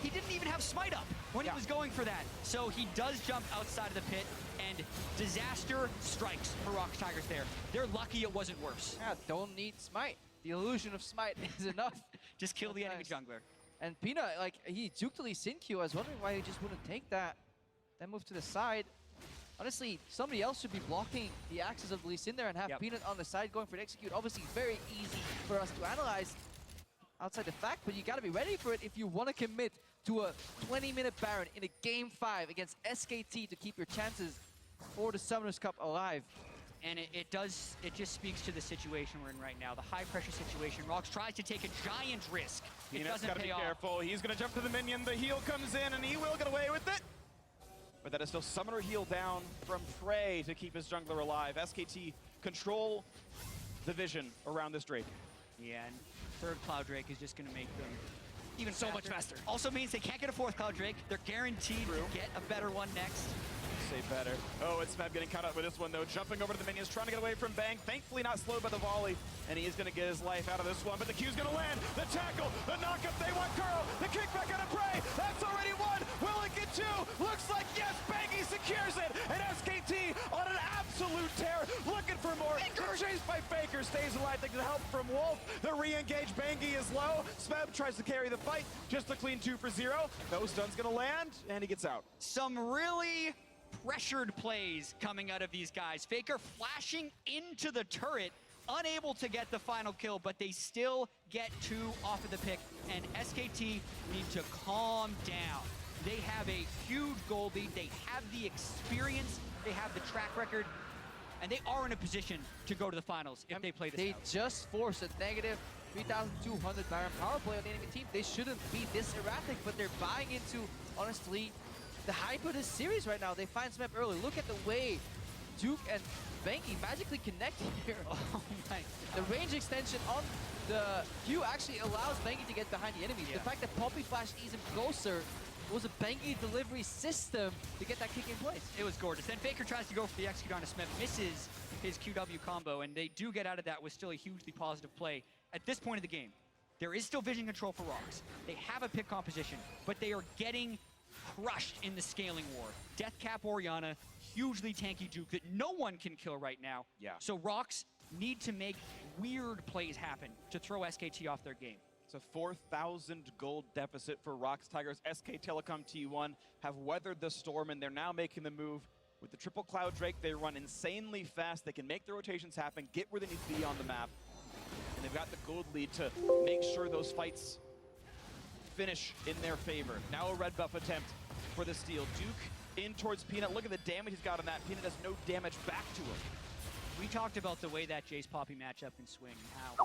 A: he didn't even have smite up when he was going for that. So he does jump outside of the pit, and disaster strikes for Rocks Tigers there. They're lucky it wasn't worse.
D: Yeah, don't need smite. The illusion of smite is enough.
A: Just kill the enemy jungler.
D: And Peanut, like, he juked the Lee Sin Q. I was wondering why he just wouldn't take that. Then move to the side. Honestly, somebody else should be blocking the axis of Lee Sin there and have Peanut on the side going for an execute. Obviously, very easy for us to analyze outside the fact, but you got to be ready for it if you want to commit to a 20-minute Baron in a Game 5 against SKT to keep your chances for the Summoners Cup alive.
A: And it just speaks to the situation we're in right now. The high pressure situation. Rocks tries to take a giant risk. It doesn't
G: gotta
A: pay
G: be
A: off.
G: careful. He's gonna jump to the minion. The heal comes in and he will get away with it. But that is still summoner heal down from Prey to keep his jungler alive. SKT control the vision around this Drake.
A: Yeah, and third Cloud Drake is just gonna make them even
G: so much faster.
A: Also means they can't get a fourth Cloud Drake. They're guaranteed to get a better one next.
G: Say better. Oh, it's Smeb getting caught up with this one, though. Jumping over to the minions, trying to get away from Bang. Thankfully not slowed by the volley, and he is going to get his life out of this one. But the Q's going to land. The tackle, the knockup, they want Kuro. The kickback out of Prey. That's already one. Will it get two? Looks like yes. Bangy secures it. And SKT on an absolute tear, looking for more. Chased by Faker, stays alive. Thanks to help from Wolf. The re-engage Bangy is low. Smeb tries to carry the fight. Just a clean 2 for 0. No stun's going to land, and he gets out.
A: Some really pressured plays coming out of these guys. Faker flashing into the turret, unable to get the final kill, but they still get 2 off of the pick, and SKT need to calm down. They have a huge gold lead, they have the experience, they have the track record, and they are in a position to go to the finals if they play this
D: They
A: out.
D: just forced a negative 3,200 Baron power play on the enemy team. They shouldn't be this erratic, but they're buying into, honestly, the hype of this series right now. They find Smep early. Look at the way Duke and Banky magically connect here.
A: Oh my.
D: The range extension on the Q actually allows Banky to get behind the enemies. The fact that Poppy Flash eased him closer was a Banky delivery system to get that kick in place.
A: It was gorgeous. Then Faker tries to go for the execute on Smith, misses his QW combo, and they do get out of that with still a hugely positive play. At this point of the game, there is still vision control for Rocks. They have a pick composition, but they are getting crushed in the scaling war. Deathcap Orianna, hugely tanky Duke that no one can kill right now.
G: Yeah.
A: So Rocks need to make weird plays happen to throw SKT off their game.
G: It's a 4,000 gold deficit for Rocks Tigers. SK Telecom T1 have weathered the storm, and they're now making the move. With the triple Cloud Drake, they run insanely fast. They can make the rotations happen, get where they need to be on the map. And they've got the gold lead to make sure those fights finish in their favor. Now a red buff attempt for the steal. Duke in towards Peanut. Look at the damage he's got on that. Peanut does no damage back to him.
A: We talked about the way that Jace Poppy matchup can swing, and how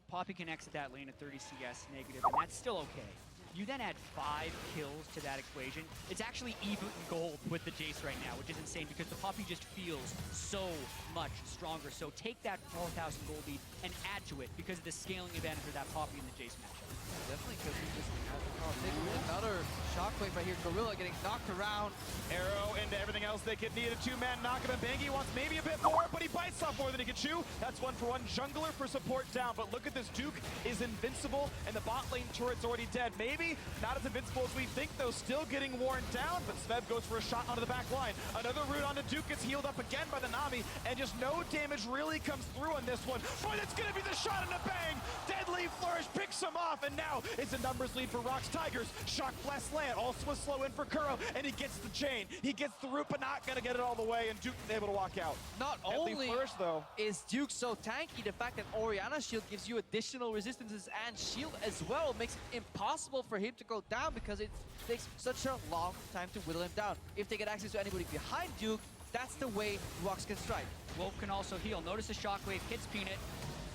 A: Poppy can exit that lane at 30 CS negative, and that's still okay. You then add 5 kills to that equation. It's actually even gold with the Jace right now, which is insane because the Poppy just feels so much stronger. So take that 4,000 gold lead and add to it because of the scaling advantage of that Poppy in the Jace matchup.
D: Definitely, because he just has the power to take another shockwave right here. Gorilla getting knocked around.
G: Arrow into everything else they could need. A two-man knockup, and Bangi wants maybe a bit more, but he bites off more than he can chew. That's 1-for-1 jungler for support down, but look at this. Duke is invincible, and the bot lane turret's already dead. Maybe not as invincible as we think, though, still getting worn down, but Svev goes for a shot onto the back line. Another root onto Duke gets healed up again by the Nami, and just no damage really comes through on this one. Boy, that's gonna be the shot into Bang! Deadly Flourish picks him off, and now it's a numbers lead for Rock's Tigers. Shock Bless land, also a slow in for Kuro, and he gets the chain. He gets the root, but not gonna get it all the way, and Duke is able to walk out.
D: Not
G: Deadly
D: only
G: Flourish, though.
D: is Duke so tanky, the fact that Orianna's shield gives you additional resistances and shield as well makes it impossible for him to go down because it takes such a long time to whittle him down. If they get access to anybody behind Duke, that's the way Rocks can strike.
A: Wolf can also heal. Notice the shockwave hits Peanut.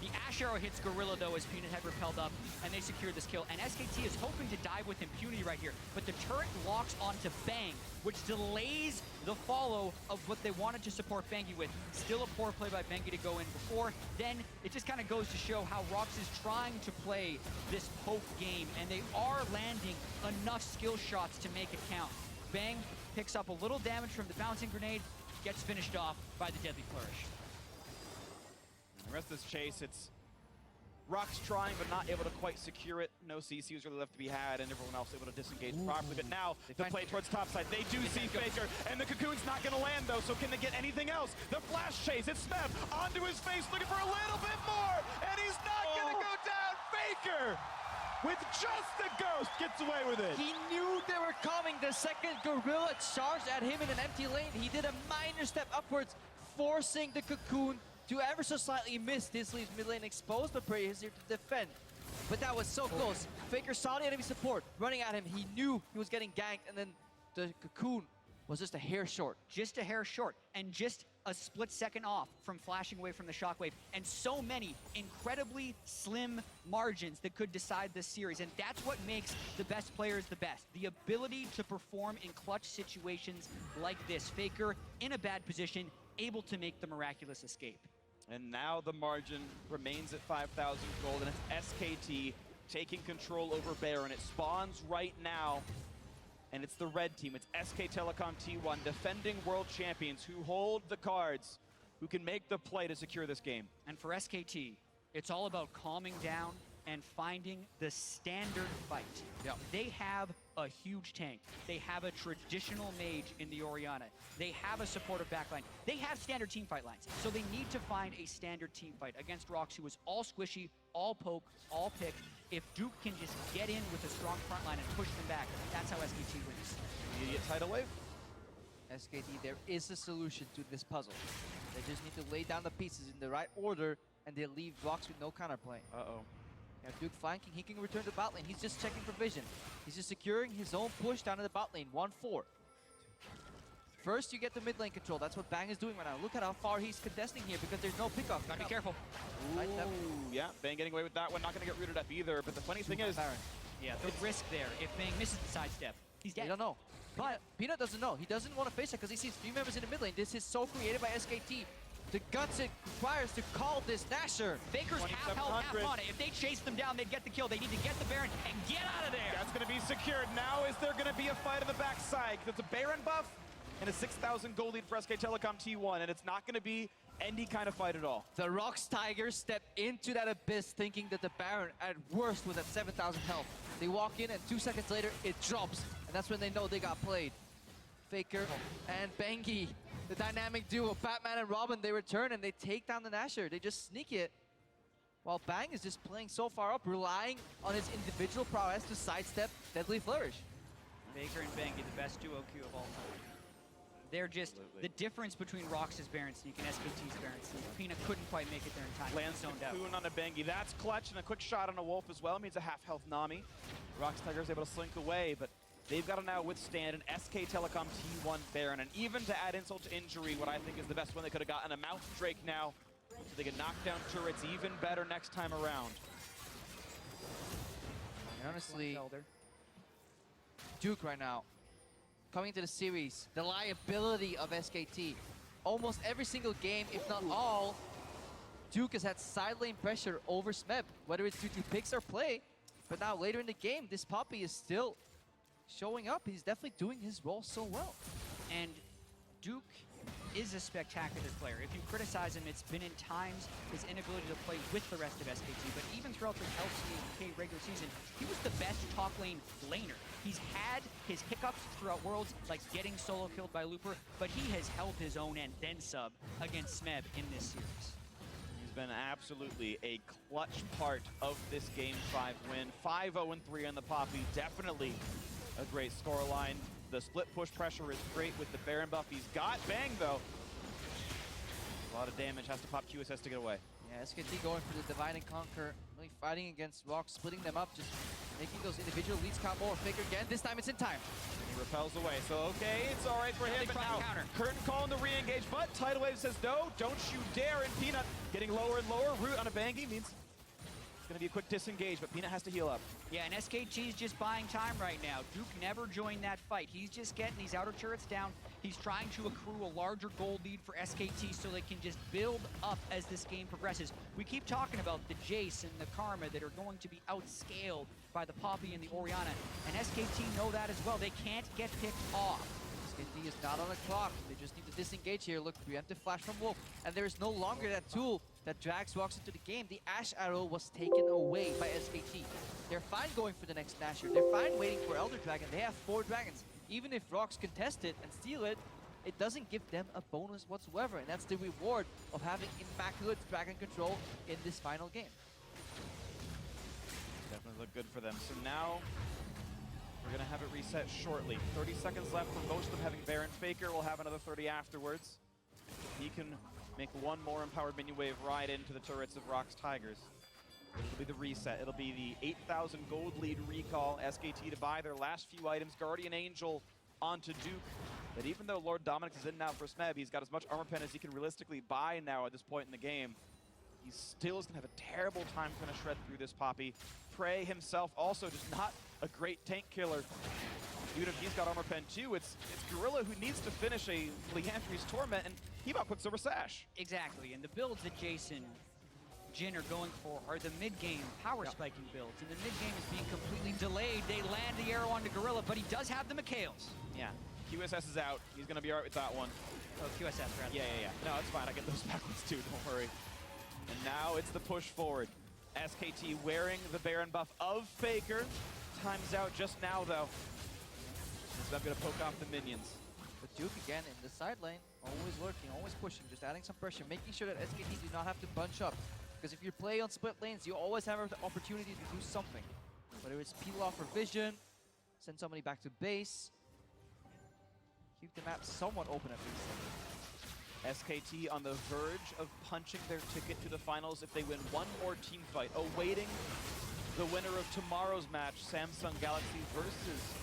A: The Ash Arrow hits Gorilla, though, as Peanut had repelled up, and they secure this kill. And SKT is hoping to dive with impunity right here, but the turret locks onto Bang, which delays the follow of what they wanted to support Bangi with. Still a poor play by Bangi to go in before. Then it just kind of goes to show how Rox is trying to play this poke game, and they are landing enough skill shots to make it count. Bang picks up a little damage from the bouncing grenade, gets finished off by the Deadly Flourish.
G: The rest of this chase, it's Rock's trying, but not able to quite secure it. No CC was really left to be had, and everyone else able to disengage properly. But now, the play towards topside. They do see Faker, and the Cocoon's not going to land, though, so can they get anything else? The flash chase, it's Smeb onto his face, looking for a little bit more, and he's not going to go down. Faker, with just a ghost, gets away with it.
D: He knew they were coming. The second Gorilla charged at him in an empty lane. He did a minor step upwards, forcing the Cocoon to ever so slightly miss. This leaves mid lane exposed, but Prey is here to defend. But that was so close. Faker saw the enemy support running at him. He knew he was getting ganked, and then the Cocoon was just a hair short.
A: Just a hair short, and just a split second off from flashing away from the shockwave, and so many incredibly slim margins that could decide this series, and that's what makes the best players the best. The ability to perform in clutch situations like this. Faker in a bad position, able to make the miraculous escape.
G: And now the margin remains at 5,000 gold, and it's SKT taking control over Baron. It spawns right now, and it's the red team. It's SK Telecom T1, defending world champions who hold the cards, who can make the play to secure this game.
A: And for SKT, it's all about calming down and finding the standard fight.
D: Yep.
A: They have a huge tank. They have a traditional mage in the Orianna. They have a supportive backline. They have standard team fight lines. So they need to find a standard team fight against Rox, who is all squishy, all poke, all pick. If Duke can just get in with a strong front line and push them back, that's how SKT wins.
G: Immediate tidal wave.
D: SKT, there is a solution to this puzzle. They just need to lay down the pieces in the right order, and they leave Rocks with no counterplay.
G: Uh-oh.
D: Now Duke flanking, he can return to bot lane. He's just checking for vision. He's just securing his own push down to the bot lane, 1-4. First, you get the mid lane control. That's what Bang is doing right now. Look at how far he's contesting here because there's no pickoff.
A: Gotta be careful.
D: Right step.
G: Ooh, yeah, Bang getting away with that one. Not going to get rooted up either, but the funny thing is,
D: Baron.
A: Yeah, the risk there. If Bang misses the sidestep, he's dead.
D: You don't know. But Peanut doesn't know. He doesn't want to face it because he sees 3 members in the mid lane. This is so created by SKT. The guts it requires to call this Nasher.
A: Faker's half health, half mana. If they chase them down, they'd get the kill. They need to get the Baron and get out of there.
G: that's going to be secured. Now is there going to be a fight on the backside? It's a Baron buff and a 6,000 gold lead for SK Telecom T1, and it's not going to be any kind of fight at all.
D: The Rocks Tigers step into that abyss thinking that the Baron at worst was at 7,000 health. They walk in and 2 seconds later it drops, and that's when they know they got played. Faker and Bangi, the dynamic duo, Batman and Robin, they return and they take down the Nasher. They just sneak it, while Bang is just playing so far up, relying on his individual prowess to sidestep Deadly Flourish.
A: Faker and Bangi, the best duo queue of all time. They're just the difference between Rox's Baron Sneak and SKT's Baron Sneak. Peanut couldn't quite make it there in time.
G: Lands
A: zoned out.
G: Cocoon on a Bangi. That's clutch, and a quick shot on a Wolf as well. Means a half health Nami. Rocks Tigers able to slink away, but they've got to now withstand an SK Telecom T1 Baron. And even to add insult to injury, what I think is the best one they could have gotten, a Mouth Drake now, so they can knock down turrets even better next time around.
D: And honestly, Duke right now. Coming into the series, the liability of SKT. Almost every single game, if not all, Duke has had side lane pressure over Smeb, whether it's due to picks or play. But now later in the game, this Poppy is still showing up. He's definitely doing his role so well.
A: And Duke is a spectacular player. If you criticize him, it's been in times his inability to play with the rest of SKT, but even throughout the LCK regular season, he was the best top lane laner. He's had his hiccups throughout Worlds, like getting solo killed by Looper, but he has held his own and then sub against Smeb in this series.
G: He's been absolutely a clutch part of this Game 5 win. 5-0-3 on the Poppy, definitely a great scoreline. The split push pressure is great with the Baron buff he's got. Bang, though. A lot of damage, has to pop QSS to get away.
D: Yeah, SKT going for the Divide and Conquer, really fighting against Rock, splitting them up, just making those individual leads count more. Faker again, this time it's in time.
G: And he repels away, so okay, it's all right for him,
A: they
G: but
A: try
G: now
A: to counter.
G: Curtain calling the re-engage, but Tidal Wave says no, don't you dare, and Peanut getting lower and lower. Root on a Bangy means it's gonna be a quick disengage, but Peanut has to heal up.
A: Yeah, and SKT's just buying time right now. Duke never joined that fight. He's just getting these outer turrets down. He's trying to accrue a larger gold lead for SKT so they can just build up as this game progresses. We keep talking about the Jace and the Karma that are going to be outscaled by the Poppy and the Orianna, and SKT know that as well. They can't get picked off.
D: SKT is not on the clock. They just need to disengage here. Look, preemptive flash from Wolf. And there is no longer that tool that drags Rocks into the game. The Ash Arrow was taken away by SKT. They're fine going for the next Dasher. They're fine waiting for Elder Dragon. They have 4 dragons. Even if Rocks contest it and steal it, it doesn't give them a bonus whatsoever. And that's the reward of having immaculate dragon control in this final game.
G: Definitely look good for them. So now we're gonna have it reset shortly. 30 seconds left for most of them having Baron. Faker will have another 30 afterwards. He can make one more empowered minion wave ride into the turrets of Rock's Tigers. It'll be the reset. It'll be the 8,000 gold lead recall. SKT to buy their last few items. Guardian Angel onto Duke. But even though Lord Dominik is in now for Smeb, he's got as much armor pen as he can realistically buy now at this point in the game. He still is going to have a terrible time trying to shred through this Poppy. Prey himself also just not a great tank killer. Even if he's got armor pen too, it's Gorilla who needs to finish a Leandri's Torment, and he bought Quicksilver Sash.
A: Exactly, and the builds that Jason, Jhin are going for are the mid-game power spiking builds, and the mid-game is being completely delayed. They land the arrow onto Gorilla, but he does have the Mikhails.
G: Yeah, QSS is out. He's going to be all right with that one.
A: Oh, QSS, rather.
G: Yeah. No, it's fine. I get those backwards too, don't worry. And now it's the push forward. SKT wearing the Baron buff of Faker. Time's out just now, though. So I'm going to poke off the minions.
D: But Duke again in the side lane, always lurking, always pushing, just adding some pressure, making sure that SKT do not have to bunch up. Because if you play on split lanes, you always have an opportunity to do something. Whether it's peel off for vision, send somebody back to base, keep the map somewhat open at least.
G: SKT on the verge of punching their ticket to the finals if they win one more team fight, awaiting the winner of tomorrow's match, Samsung Galaxy versus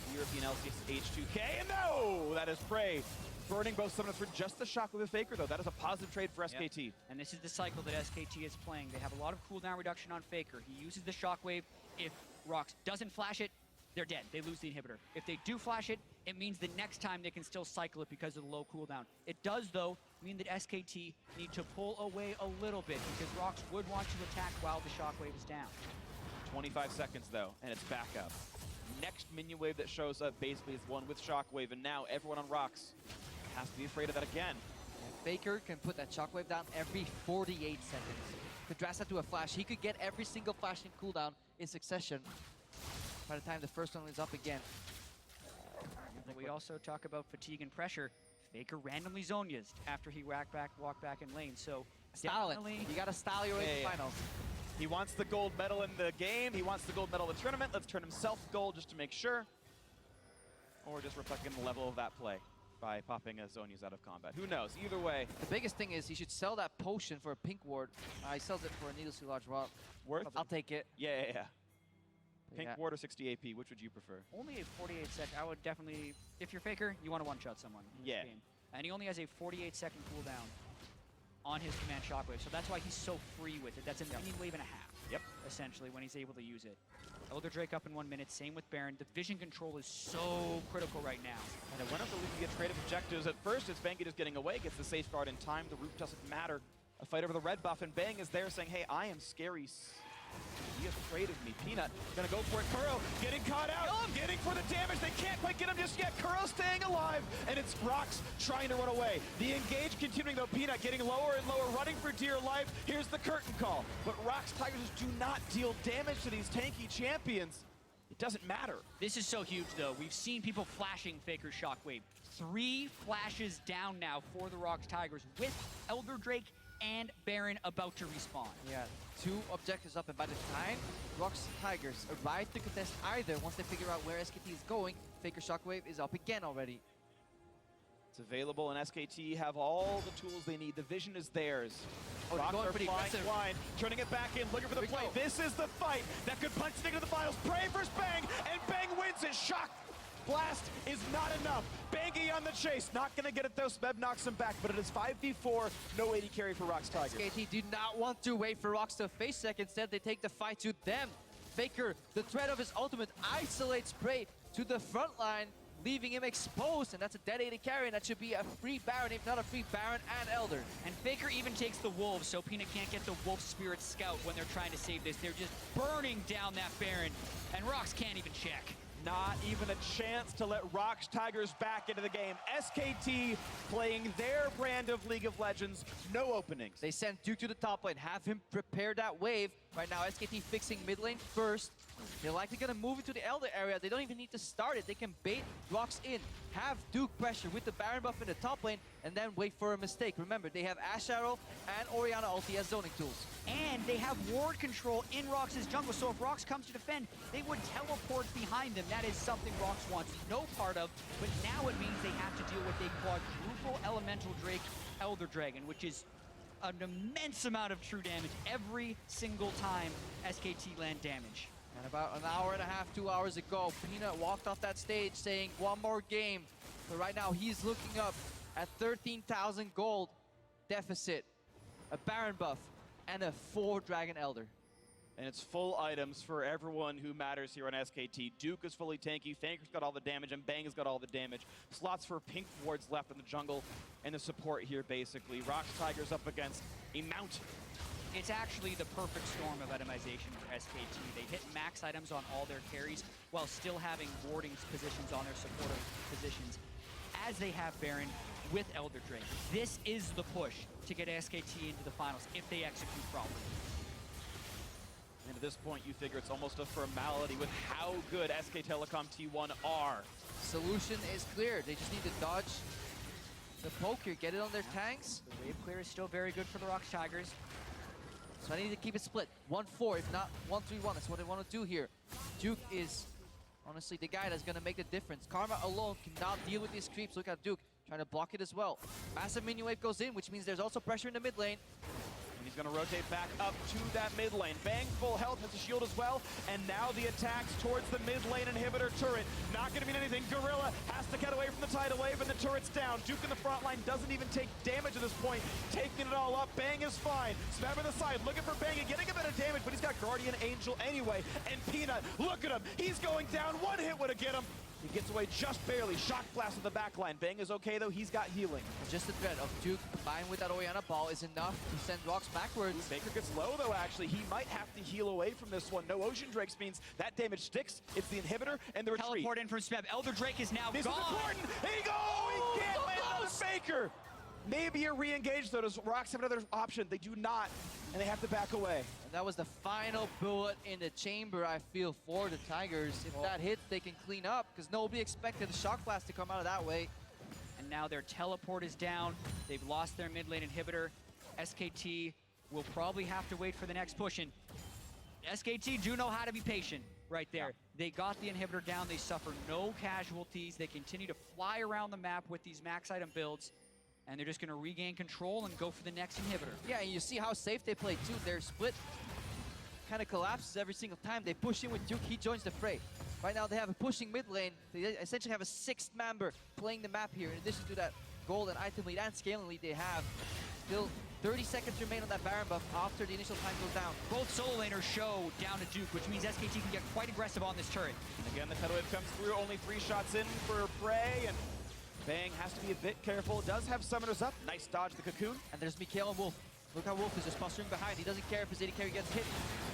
G: the European LCS H2K. And no! That is Prey. Burning both summoners for just the Shockwave of Faker, though. That is a positive trade for SKT.
A: Yep. And this is the cycle that SKT is playing. They have a lot of cooldown reduction on Faker. He uses the Shockwave. If Rox doesn't flash it, they're dead. They lose the inhibitor. If they do flash it, it means the next time they can still cycle it because of the low cooldown. It does, though, mean that SKT need to pull away a little bit because Rox would want to attack while the Shockwave is down.
G: 25 seconds, though, and it's back up. Next minion wave that shows up basically is one with Shockwave, and now everyone on Rox has to be afraid of that again.
D: And Faker can put that Shockwave down every 48 seconds. Contrast that to a flash. He could get every single flashing cooldown in succession by the time the first one is up again.
A: But we also talk about fatigue and pressure. Faker randomly Zhonya'd after he walked back in lane, so
D: Style it.
A: definitely...
D: You gotta style your way to the finals.
G: He wants the gold medal in the game. He wants the gold medal in the tournament. Let's turn himself gold just to make sure. Or just reflecting the level of that play by popping a Zhonya'd out of combat. Who knows? Either way.
D: The biggest thing is he should sell that potion for a pink ward. He sells it for a needlessly large rock.
G: Worth
D: I'll take it.
G: Yeah. Pink
D: Yeah.
G: ward or 60 AP, which would you prefer?
A: Only a 48 sec. I would definitely, if you're Faker, you want to one-shot someone in this
G: Yeah.
A: game. And he only has a 48-second cooldown. on his command shockwave, so that's why he's so free with it. That's a minion wave and a half, essentially, when he's able to use it. Elder Drake up in 1 minute, same with Baron. The vision control is so critical right now.
G: And I wonder if we can get creative objectives. At first, it's Bangy just getting away, gets the safeguard in time. The root doesn't matter. A fight over the red buff, and Bang is there saying, hey, I am scary. He is afraid of me. Peanut gonna go for it. Kuro getting caught out, getting for the damage. They can't quite get him just yet. Kuro staying alive, and it's Rox trying to run away. The engage continuing though. Peanut getting lower and lower, running for dear life. Here's the curtain call. But Rox Tigers do not deal damage to these tanky champions. It doesn't matter.
A: This is so huge, though. We've seen people flashing Faker's Shockwave. 3 flashes down now for the Rox Tigers with Elder Drake and Baron about to respawn.
D: Yeah, 2 objectives up, and by the time Rox Tigers arrive to contest either, once they figure out where SKT is going, Faker Shockwave is up again already.
G: It's available, and SKT have all the tools they need. The vision is theirs.
D: Oh, they're going pretty aggressive.
G: Blind, turning it back in, looking for the play. This is the fight that could punch it into the finals. Pray for Bang, and Bang wins it. Shock blast is not enough. Bangy on the chase, not gonna get it though. Smeb knocks him back, but it is 5v4. No AD carry for Rox Tigers.
D: SKT do not want to wait for Rox to face Sec. Instead, they take the fight to them. Faker, the threat of his ultimate, isolates Prey to the front line, leaving him exposed, and that's a dead AD carry, and that should be a free Baron, if not a free Baron and Elder.
A: And Faker even takes the Wolves, so Peanut can't get the Wolf Spirit Scout when they're trying to save this. They're just burning down that Baron, and Rox can't even check.
G: Not even a chance to let Rox Tigers back into the game. SKT playing their brand of League of Legends, no openings.
D: They send Duke to the top lane, have him prepare that wave. Right now, SKT fixing mid lane first. They're likely gonna move into the Elder area. They don't even need to start it. They can bait Rox in, have Duke pressure with the Baron buff in the top lane, and then wait for a mistake. Remember, they have Ash Arrow and Orianna ulti as zoning tools.
A: And they have ward control in Rox's jungle, so if Rox comes to defend, they would teleport behind them. That is something Rox wants no part of, but now it means they have to deal with a quadruple elemental Drake Elder Dragon, which is an immense amount of true damage every single time SKT land damage.
D: And about an hour and a half, 2 hours ago, Peanut walked off that stage saying, one more game. So right now, he's looking up at 13,000 gold deficit, a Baron buff, and a 4 Dragon Elder.
G: And it's full items for everyone who matters here on SKT. Duke is fully tanky, Faker's got all the damage, and Bang has got all the damage. Slots for pink wards left in the jungle, and the support here, basically. Rox Tigers up against a mountain.
A: It's actually the perfect storm of itemization for SKT. They hit max items on all their carries while still having warding positions on their supportive positions, as they have Baron with Elder Drake. This is the push to get SKT into the finals if they execute properly.
G: And at this point, you figure it's almost a formality with how good SK Telecom T1 are.
D: Solution is clear. They just need to dodge the poke here, get it on their tanks.
A: The wave clear is still very good for the Rox Tigers.
D: So I need to keep it split. 1-4, if not 1-3-1. That's what I want to do here. Duke is honestly the guy that's going to make the difference. Karma alone cannot deal with these creeps. Look at Duke trying to block it as well. Massive minion wave goes in, which means there's also pressure in the mid lane.
G: And he's going to rotate back up to that mid lane. Bang, full health, has a shield as well. And now the attacks towards the mid lane inhibitor turret. Not going to mean anything. Gorilla has to get away from the tidal wave, and the turret's down. Duke in the front line doesn't even take damage at this point. Taking it all up. Bang is fine. Smeb on the side, looking for Bang and getting a bit of damage, but he's got Guardian Angel anyway. And Peanut, look at him. He's going down. One hit would have get him. He gets away just barely. Shock blast with the back line. Bang is okay, though. He's got healing.
D: And just the threat of Duke combined with that Orianna ball is enough to send Rox backwards.
G: Baker gets low, though, actually. He might have to heal away from this one. No Ocean Drakes means that damage sticks. It's the inhibitor and the retreat.
A: Teleport in from Smeb. Elder Drake is now
G: This
A: gone.
G: is important. He can't land another Faker. Maybe a re-engage, though. Does Rox have another option? They do not, and they have to back away.
D: And that was the final bullet in the chamber, I feel, for the Tigers. If that hits, they can clean up, because nobody expected the Shock Blast to come out of that way.
A: And now their teleport is down. They've lost their mid lane inhibitor. SKT will probably have to wait for the next push. And SKT do know how to be patient right there. Yeah. They got the inhibitor down. They suffer no casualties. They continue to fly around the map with these max item builds. And they're just going to regain control and go for the next inhibitor.
D: Yeah, and you see how safe they play, too. Their split kind of collapses every single time. They push in with Duke. He joins the fray. Right now, they have a pushing mid lane. They essentially have a 6th member playing the map here. In addition to that gold and item lead and scaling lead they have, still 30 seconds remain on that Baron buff after the initial time goes down.
A: Both solo laners show down to Duke, which means SKT can get quite aggressive on this turret.
G: Again, the tidal wave comes through, only 3 shots in for Prey, and Bang has to be a bit careful. Does have summoners up. Nice dodge the cocoon.
D: And there's Mikhail and Wolf. Look how Wolf is just posturing behind. He doesn't care if his AD carry gets hit.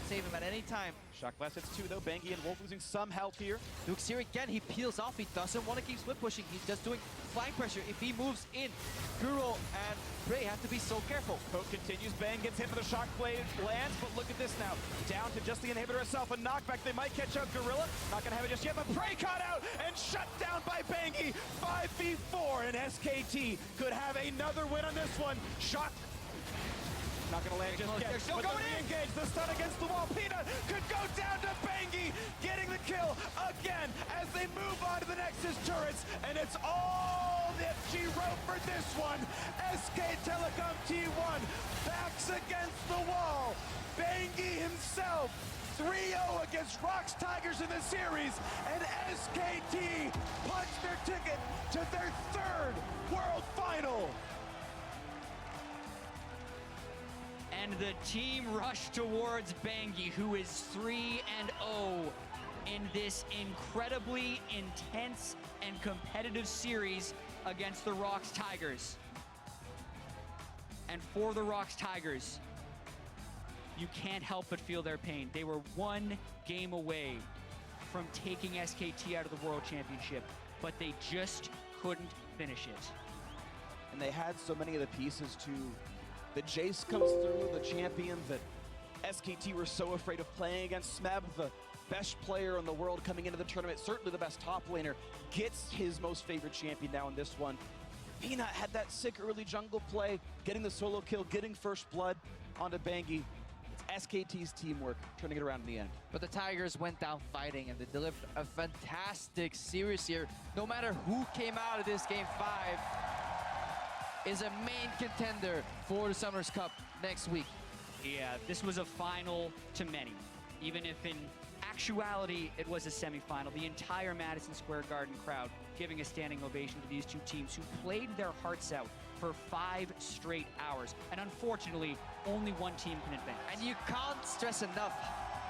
D: Save him at any time.
G: Shock blast hits 2 though. Bangi and Wolf losing some health here.
D: Duke's here again. He peels off. He doesn't want to keep split pushing. He's just doing flank pressure. If he moves in, Kuro and Prey have to be so careful.
G: Poke continues. Bang gets hit with a shock blade. Lands, but look at this now. Down to just the inhibitor itself. A knockback. They might catch out Gorilla. Not going to have it just yet, but Prey caught out and shut down by Bangi. 5v4, and SKT could have another win on this one. Shock. Not gonna land just yet.
A: They're still
G: but
A: going
G: the
A: in.
G: Engage, the stun against the wall. Peanut could go down to Bangi, getting the kill again as they move on to the Nexus turrets, and it's all that she wrote for this one. SK Telecom T1 backs against the wall. Bangi himself 3-0 against Rocks Tigers in the series, and SKT punched their ticket to their 3rd World Final.
A: And the team rushed towards Bangi, who is 3-0 in this incredibly intense and competitive series against the Rocks Tigers. And for the Rocks Tigers, you can't help but feel their pain. They were 1 game away from taking SKT out of the World Championship, but they just couldn't finish it.
G: And they had so many of the pieces to... The Jace comes through, the champion that SKT were so afraid of playing against. Smeb, the best player in the world coming into the tournament, certainly the best top laner, gets his most favorite champion now in this one. Peanut had that sick early jungle play, getting the solo kill, getting first blood onto Bangi. It's SKT's teamwork, turning it around in the end.
D: But the Tigers went down fighting, and they delivered a fantastic series here. No matter who came out of this Game 5, is a main contender for the Summoners Cup next week.
A: Yeah, this was a final to many. Even if in actuality it was a semifinal, the entire Madison Square Garden crowd giving a standing ovation to these two teams who played their hearts out for 5 straight hours. And unfortunately, only one team can advance.
D: And you can't stress enough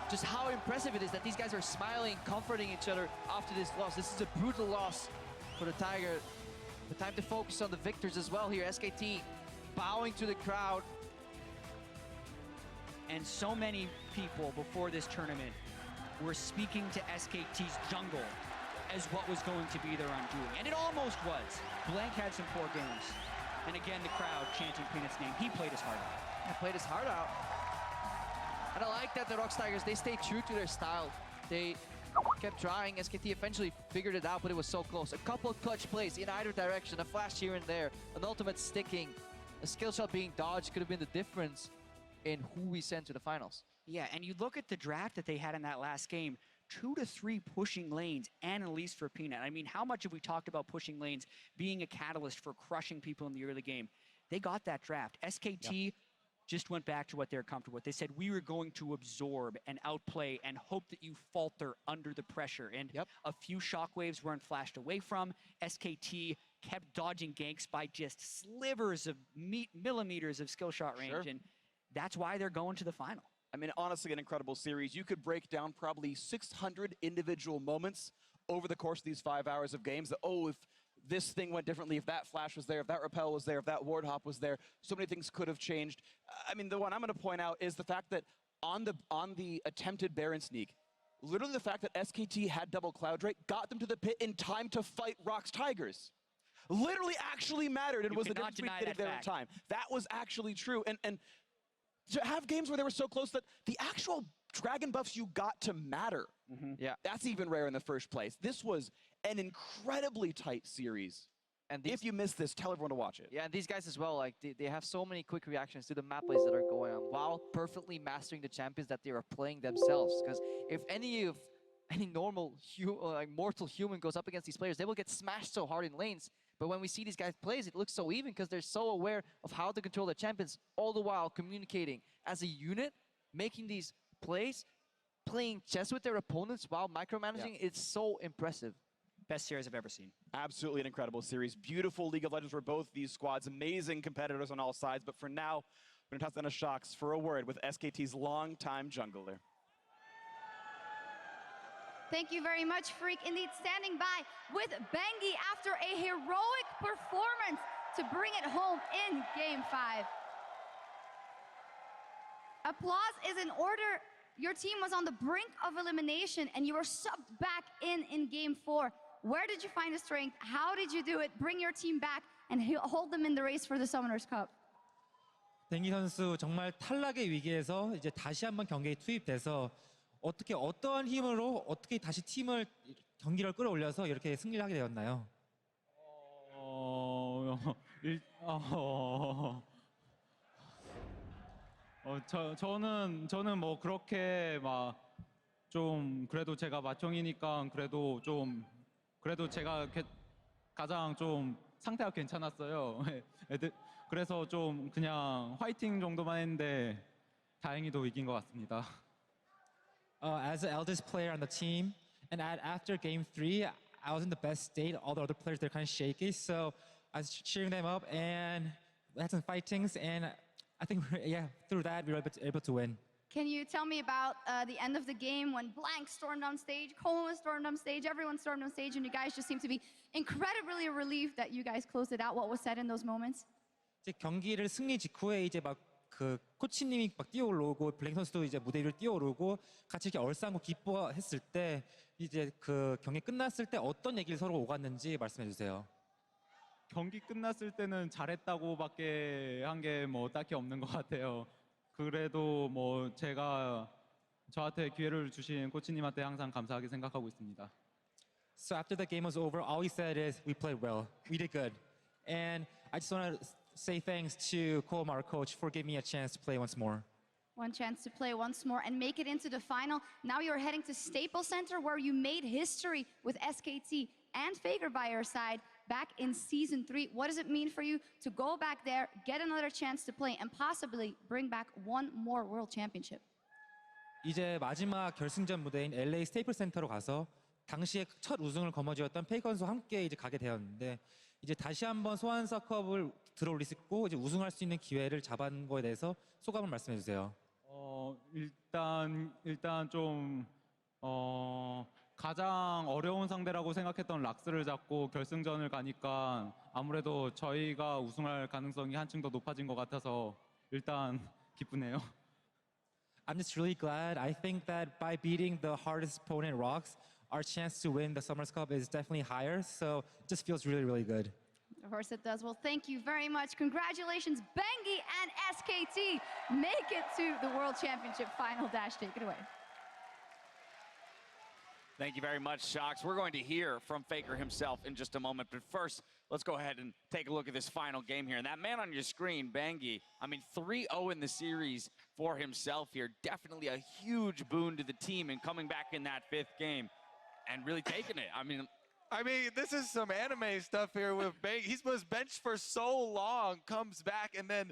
D: just how impressive it is that these guys are smiling, comforting each other after this loss. This is a brutal loss for the Tiger. The time to focus on the victors as well here. SKT bowing to the crowd.
A: And so many people before this tournament were speaking to SKT's jungle as what was going to be their undoing. And it almost was. Blank had some poor games. And again, the crowd chanting Peanut's name. He played his heart out.
D: And played his heart out. And I like that the Rocks Tigers, they stayed true to their style. They kept trying. SKT eventually figured it out, but it was so close. A couple of clutch plays in either direction, a flash here and there, an ultimate sticking, a skill shot being dodged could have been the difference in who we sent to the finals.
A: Yeah, and you look at the draft that they had in that last game, 2 to 3 pushing lanes, and at least for Peanut. I mean, how much have we talked about pushing lanes being a catalyst for crushing people in the early game? They got that draft. SKT just went back to what they're comfortable with. They said, we were going to absorb and outplay and hope that you falter under the pressure. And a few shockwaves weren't flashed away from. SKT kept dodging ganks by just slivers of millimeters of skill shot range. And that's why they're going to the final.
G: I mean, honestly, an incredible series. You could break down probably 600 individual moments over the course of these 5 hours of games. That, oh, if this thing went differently, if that flash was there, if that repel was there, if that ward hop was there, so many things could have changed. I mean, the one I'm going to point out is the fact that on the attempted Baron sneak, literally the fact that SKT had double Cloud Drake got them to the pit in time to fight Rocks Tigers. Literally actually mattered. It was the difference between getting there in time. That was actually true. And to have games where they were so close that the actual dragon buffs you got to matter.
D: Yeah,
G: that's even rare in the first place. This was an incredibly tight series.
D: And
G: if you missed this, tell everyone to watch it.
D: Yeah, and these guys as well, like they have so many quick reactions to the map plays that are going on while perfectly mastering the champions that they are playing themselves. Because if any normal mortal human goes up against these players, they will get smashed so hard in lanes. But when we see these guys plays, it looks so even because they're so aware of how to control the champions, all the while communicating as a unit, making these plays, playing chess with their opponents while micromanaging. It's so impressive.
A: Best series I've ever seen.
G: Absolutely an incredible series. Beautiful League of Legends for both these squads. Amazing competitors on all sides. But for now, we're going to toss down to Shox for a word with SKT's longtime jungler.
F: Thank you very much, Freak. Indeed, standing by with Bengi after a heroic performance to bring it home in Game 5. Applause is in order. Your team was on the brink of elimination and you were subbed back in Game 4. Where did you find the strength? How did you do it? Bring your team back and hold them in the race for the Summoners Cup.
H: 뱅기 선수 정말 탈락의 위기에서 이제 다시 한번 경기에 투입돼서 어떠한 힘으로 어떻게 다시 팀을 경기를 끌어올려서 이렇게 승리를 하게 되었나요?
I: 저는 뭐 그렇게 막 좀 그래도 제가 마청이니까 그래도 제가 가장 좀 상태가 괜찮았어요. 그래서 좀 그냥 화이팅 정도만 했는데 다행히도 이긴 것 같습니다.
H: As the eldest player on the team, and after Game 3, I was in the best state. All the other players, they're kind of shaky, so I was cheering them up and had some fightings, and I think, through that, we were able to win.
F: Can you tell me about the end of the game when Blank stormed on stage, Coma stormed on stage, everyone stormed on stage, and you guys just seem to be incredibly relieved that you guys closed it out. What was said in those moments?
H: 이제 경기를 승리 직후에 이제 막 그 코치님이 막 뛰어오르고 블랙 선수도 이제 무대 위로 뛰어오르고 같이 이렇게 얼싸안고 기뻐했을 때 이제 그 경기 끝났을 때 어떤 얘기를 서로 오갔는지 말씀해 주세요.
I: 경기 끝났을 때는 잘했다고밖에 한 게 뭐 딱히 없는 것 같아요. 그래도 뭐 제가 저한테 기회를 주신 코치님한테 항상 감사하게 생각하고 있습니다.
H: So after the game was over, all we said is we played well, we did good, and I just want to say thanks to Colm, our coach, for giving me a chance to play once more.
F: One chance to play once more and make it into the final. Now you're heading to Staples Center where you made history with SKT and Faker by your side back in Season 3. What does it mean for you to go back there, get another chance to play, and possibly bring back one more World Championship?
H: 이제 마지막 결승전 무대인 LA 스테이플 센터로 가서 당시에 첫 우승을 거머쥐었던 페이커 선수와 함께 이제 가게 되었는데 이제 다시 한번 소환사컵을 들어올릴 수 있고 이제 우승할 수 있는 기회를 잡은 거에 대해서 소감을 말씀해 주세요.
I: 일단 좀 가장 어려운 상대라고 생각했던 락스를 잡고 결승전을 가니까 아무래도 저희가 우승할 가능성이 한층 더 높아진 것 같아서 일단 기쁘네요.
H: I'm just really glad. I think that by beating the hardest opponent, Rocks, our chance to win the Summers Cup is definitely higher. So it just feels really, really good.
F: Of course it does. Well, thank you very much. Congratulations, Bengi and SKT. Make it to the World Championship final. Dash, take it away.
G: Thank you very much, Shox. We're going to hear from Faker himself in just a moment. But first, let's go ahead and take a look at this final game here. And that man on your screen, Bengi, I mean, 3-0 in the series for himself here. Definitely a huge boon to the team in coming back in that 5th game and really taking it. I mean,
J: this is some anime stuff here with Bengi. He was benched for so long, comes back, and then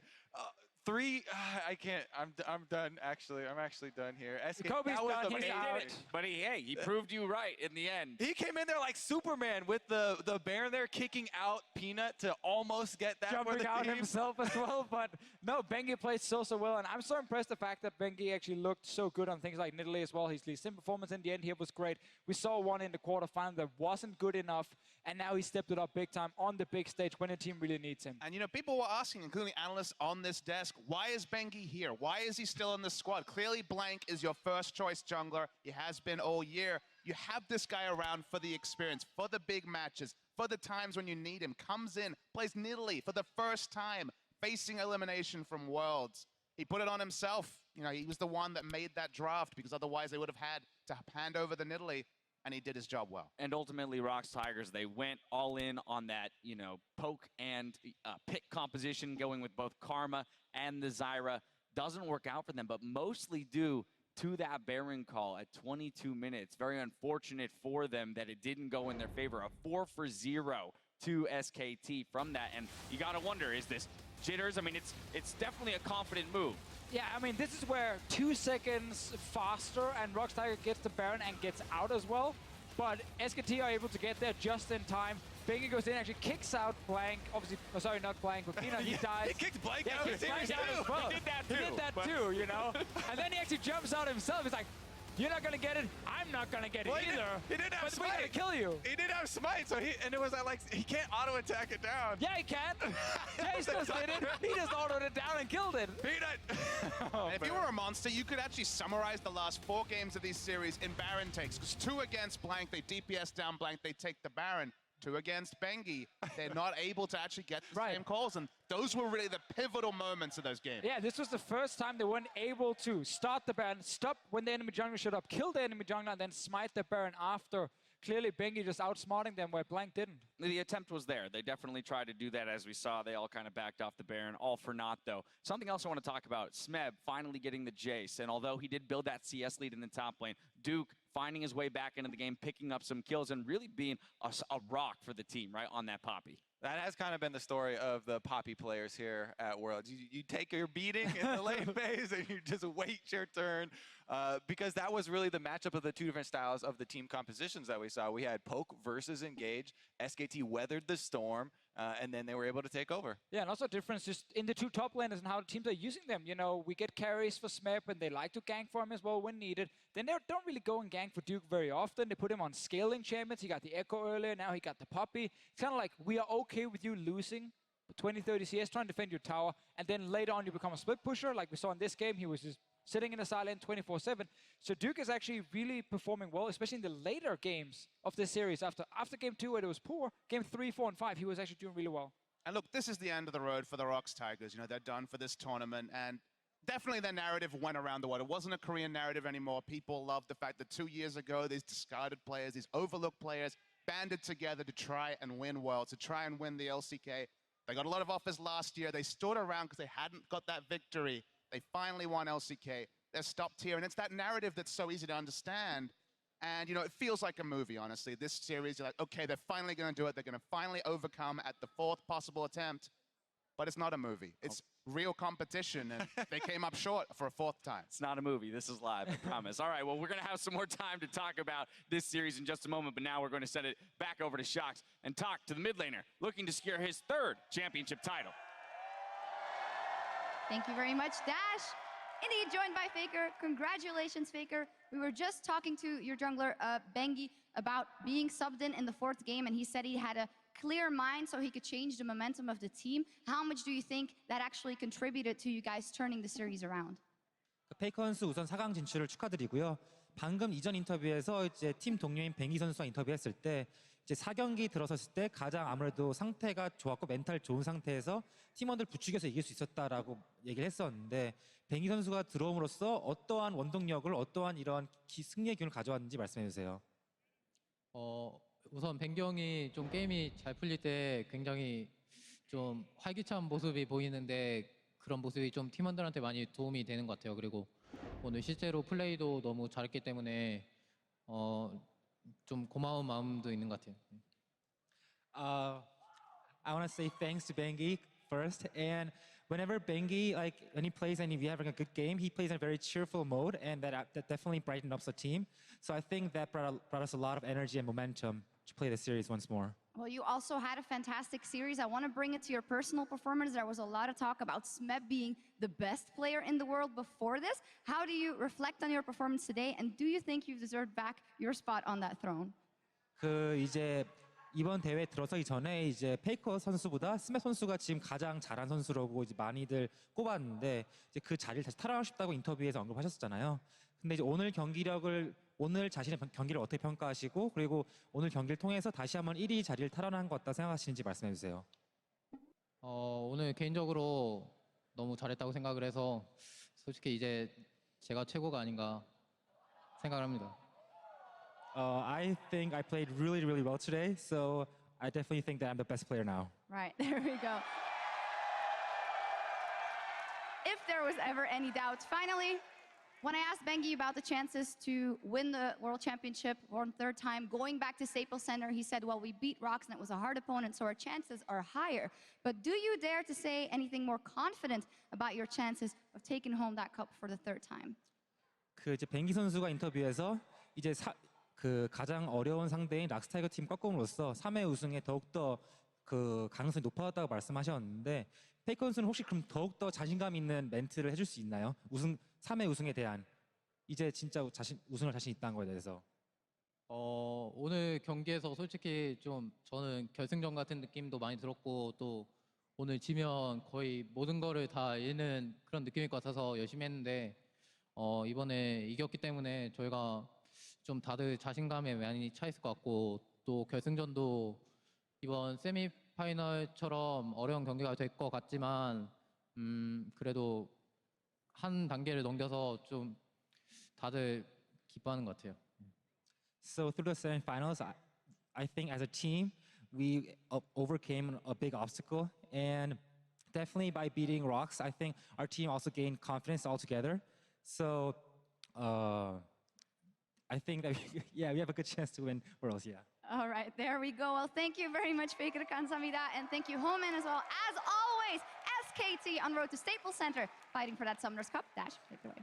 J: I can't. I'm done. Actually, I'm actually done here.
G: Kobe's
J: that was
G: done. He
J: amazing.
G: did it. But he proved you right in the end.
J: He came in there like Superman with the bear there kicking out Peanut to almost get that for the
K: Jumping out
J: team.
K: himself as well, but no, Bengi played so well, and I'm so impressed the fact that Bengi actually looked so good on things like Nidalee as well. His Lee Sin performance in the end here was great. We saw one in the quarterfinal that wasn't good enough, and now he stepped it up big time on the big stage when the team really needs him.
L: And you know, people were asking, including analysts on this desk, why is Bengi here? Why is he still in the squad? Clearly, Blank is your first choice jungler. He has been all year. You have this guy around for the experience, for the big matches, for the times when you need him. Comes in, plays Nidalee for the first time, facing elimination from Worlds. He put it on himself. You know, he was the one that made that draft because otherwise they would have had to hand over the Nidalee. And he did his job well.
G: And ultimately, Rocks Tigers, they went all in on that, you know, poke and pick composition, going with both Karma and the Zyra. Doesn't work out for them, but mostly due to that Baron call at 22 minutes. Very unfortunate for them that it didn't go in their favor. A 4-for-0 to SKT from that. And you got to wonder, is this jitters? I mean, it's definitely a confident move.
K: Yeah, I mean, this is where 2 seconds faster and Rocks Tiger gets the Baron and gets out as well. but SKT are able to get there just in time. Bengi goes in, actually kicks out Blank. Obviously, oh, sorry, not Blank, but Peanut, he dies.
J: He kicked Blank
K: Yeah,
J: out
K: he
J: of
K: kicked
J: the series
K: Blank out as
J: too.
K: well.
G: He did that
K: He
G: too,
K: did that
G: but-
K: too, you know? And then he actually jumps out himself. He's like, you're not gonna get it. I'm not gonna get it
J: Well,
K: either.
J: He didn't have
K: But we're gonna
J: smite.
K: kill you.
J: He did have smite, so and it was like he can't auto attack it down.
K: Yeah, he can. Jay still did it. He just autoed it down and killed it.
J: Peanut.
K: Oh,
L: If you were a monster, you could actually summarize the last 4 games of these series in Baron takes. Because 2 against Blank, they DPS down Blank, they take the Baron. 2 against Bengi, they're not able to actually get the same calls. And those were really the pivotal moments of those games.
K: Yeah, this was the first time they weren't able to start the Baron, stop when the enemy jungler showed up, kill the enemy jungler, and then smite the Baron after. Clearly, Bengi just outsmarting them where Blank didn't.
G: The attempt was there. They definitely tried to do that, as we saw. They all kind of backed off the Baron, all for naught, though. Something else I want to talk about, Smeb finally getting the Jace, and although he did build that CS lead in the top lane, Duke finding his way back into the game, picking up some kills, and really being a rock for the team, right, on that Poppy.
J: That has kind of been the story of the Poppy players here at Worlds. You take your beating in the late phase and you just wait your turn because that was really the matchup of the 2 different styles of the team compositions that we saw. We had Poke versus Engage. SKT weathered the storm, and then they were able to take over.
K: Yeah, and also difference just in the 2 top laners and how the teams are using them. You know, we get carries for Smeb, and they like to gank for him as well when needed. Then they don't really go and gank for Duke very often. They put him on scaling champions. He got the Echo earlier, now he got the Poppy. It's kind of like, we are okay with you losing 20, 30 CS, trying to defend your tower, and then later on you become a split pusher. Like we saw in this game, he was just sitting in the silent 24/7. So Duke is actually really performing well, especially in the later games of this series. After game 2, where it was poor, game 3, 4, and 5, he was actually doing really well.
L: And look, this is the end of the road for the Rocks Tigers. You know, they're done for this tournament, and definitely their narrative went around the world. It wasn't a Korean narrative anymore. People loved the fact that 2 years ago, these discarded players, these overlooked players, banded together to try and win Worlds, to try and win the LCK. They got a lot of offers last year. They stood around because they hadn't got that victory. They finally won LCK. They're stopped here, and it's that narrative that's so easy to understand. And, you know, it feels like a movie, honestly. This series, you're like, okay, they're finally going to do it. They're going to finally overcome at the 4th possible attempt. But it's not a movie. It's real competition, and they came up short for a 4th time.
G: It's not a movie. This is live, I promise. All right, well, we're going to have some more time to talk about this series in just a moment, but now we're going to send it back over to Shox and talk to the mid laner looking to secure his 3rd championship title.
F: Thank you very much, Dash. Indeed, joined by Faker. Congratulations, Faker. We were just talking to your jungler, Bengi, about being subbed in the 4th game, and he said he had a clear mind so he could change the momentum of the team. How much do you think that actually contributed to you guys turning the series around?
H: 페이커 선수 우선 4강 진출을 축하드리고요. 방금 이전 인터뷰에서 이제 팀 동료인 뱅기 선수와 인터뷰했을 때 이제 4경기 들어섰을 때 가장 아무래도 상태가 좋았고 멘탈 좋은 상태에서 팀원들 부추겨서 이길 수 있었다라고 얘기를 했었는데 뱅기 선수가 들어옴으로써 어떠한 원동력을 어떠한 이런 승리의 기운을 가져왔는지 말씀해 주세요.
M: 우선 뱅경이 좀 게임이 잘 풀릴 때 굉장히 좀 활기찬 모습이 보이는데 그런 모습이 좀 팀원들한테 많이 도움이 되는 것 같아요. 그리고 오늘 실제로 플레이도 너무 잘했기 때문에 좀 고마운 마음도 있는 것 같아요.
H: I want to say thanks to Bengi first, and whenever Bengi, like when he plays and if you're having a good game, he plays in a very cheerful mode, and that definitely brightened up the team. So I think that brought us a lot of energy and momentum to play the series once more.
F: Well, you also had a fantastic series. I want to bring it to your personal performance. There was a lot of talk about Smeb being the best player in the world before this. How do you reflect on your performance today, and do you think you've deserved back your spot on that throne?
H: 이제 이번 대회 들어서기 전에 이제 페이커 선수보다 스맵 선수가 지금 가장 잘한 선수라고 이제 많이들 꼽았는데 이제 그 자리를 다시 탈환하고 싶다고 인터뷰에서 언급하셨잖아요. 근데 이제 오늘 자신의 경기를 어떻게 평가하시고 그리고 오늘 경기를 통해서 다시 한번 1위 자리를 탈환한 것 같다 생각하시는지 말씀해 주세요.
M: 오늘 개인적으로 너무 잘했다고 생각을 해서 솔직히 이제 제가 최고가 아닌가 생각을 합니다.
H: I think I played really, really well today, so I definitely think that I'm the best player now.
F: Right, there we go. If there was ever any doubt, finally, when I asked Bengi about the chances to win the World Championship for the 3rd time, going back to Staples Center, he said, well, we beat Rocks and it was a hard opponent, so our chances are higher. But do you dare to say anything more confident about your chances of taking home that cup for the 3rd time?
H: 이제 뱅기 선수가 인터뷰에서 이제 그 가장 어려운 상대인 락스타이거 팀 꺾음으로써 3회 우승에 더욱더 그 가능성이 높아졌다고 말씀하셨는데 페이커 선수는 혹시 그럼 더욱더 자신감 있는 멘트를 해줄 수 있나요? 3회 우승에 대한 이제 진짜 우승을 자신 있다는 거에 대해서.
M: 오늘 경기에서 솔직히 좀 저는 결승전 같은 느낌도 많이 들었고 또 오늘 지면 거의 모든 거를 다 잃는 그런 느낌일 것 같아서 열심히 했는데 이번에 이겼기 때문에 저희가 좀 다들 자신감에 많이 차 있을 것 같고 또 결승전도 이번 세미파이널처럼 어려운 경기가 될 것 같지만 그래도 한 단계를 넘겨서 좀 다들 기뻐하는 것 같아요.
H: So through the semifinals, I think as a team, we overcame a big obstacle, and definitely by beating Rocks, I think our team also gained confidence altogether. So I think that we have a good chance to win Worlds. Yeah.
F: All right, there we go. Well, thank you very much, Faker Kansamida, and thank you, Homan, as well. As always, SKT on road to Staples Center, fighting for that Summoners Cup. Dash, take it away.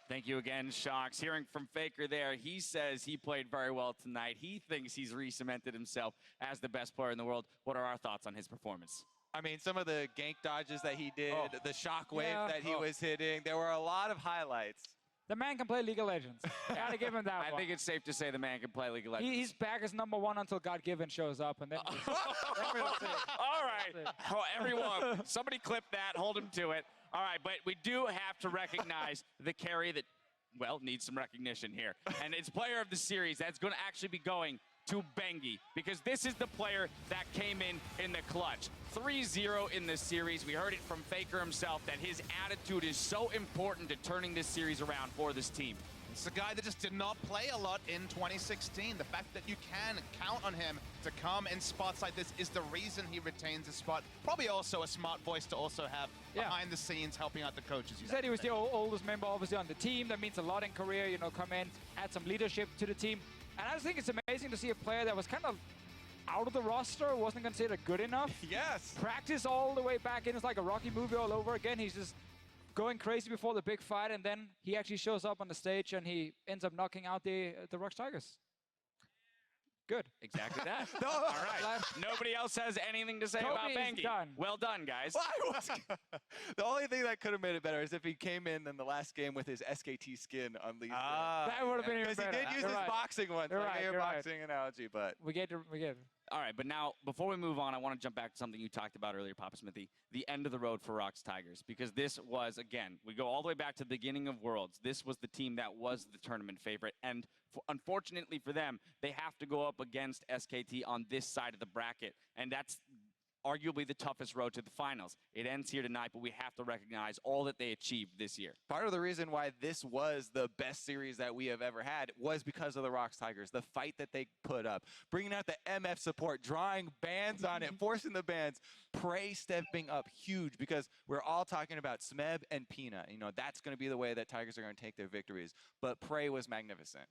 N: Thank you again, Shox. Hearing from Faker there, he says he played very well tonight. He thinks he's re-cemented himself as the best player in the world. What are our thoughts on his performance?
J: I mean, some of the gank dodges that he did, the shockwave that he was hitting, there were a lot of highlights.
K: The man can play League of Legends. Gotta give him that
N: I think it's safe to say the man can play League of Legends.
K: He's back as #1 until God Given shows up, and then, then we'll see.
N: All right. Oh, everyone, somebody clip that, hold him to it. All right, but we do have to recognize the carry that, well, needs some recognition here. And it's player of the series. That's going to actually be going to Bengi, because this is the player that came in the clutch. 3-0 in this series. We heard it from Faker himself that his attitude is so important to turning this series around for this team.
L: It's a guy that just did not play a lot in 2016. The fact that you can count on him to come in spots like this is the reason he retains his spot. Probably also a smart voice to also have behind the scenes helping out the coaches.
K: He said he was the oldest member, obviously, on the team. That means a lot in career, you know, come in, add some leadership to the team. And I just think it's amazing to see a player that was kind of out of the roster, wasn't considered good enough.
J: Yes.
K: Practice all the way back in. It's like a Rocky movie all over again. He's just going crazy before the big fight, and then he actually shows up on the stage and he ends up knocking out the Rocks Tigers. Good.
N: Exactly that. All right. Nobody else has anything to say about Bengi.
K: Done.
N: Well done, guys.
J: The only thing that could have made it better is if he came in the last game with his SKT skin unleashed.
K: That would have been even better.
J: Because he did use his boxing one, like a boxing analogy, but...
K: We get it.
N: All right, but now, before we move on, I want to jump back to something you talked about earlier, Papa Smithy, the end of the road for Rocks Tigers, because this was, again, we go all the way back to the beginning of Worlds. This was the team that was the tournament favorite, and unfortunately for them, they have to go up against SKT on this side of the bracket, and that's arguably the toughest road to the finals. It ends here tonight, but we have to recognize all that they achieved this year.
J: Part of the reason why this was the best series that we have ever had was because of the Rocks Tigers, the fight that they put up, bringing out the MF support, drawing bans on it, forcing the bans, Prey stepping up huge, because we're all talking about Smeb and Pina. You know, that's going to be the way that Tigers are going to take their victories. But Prey was magnificent.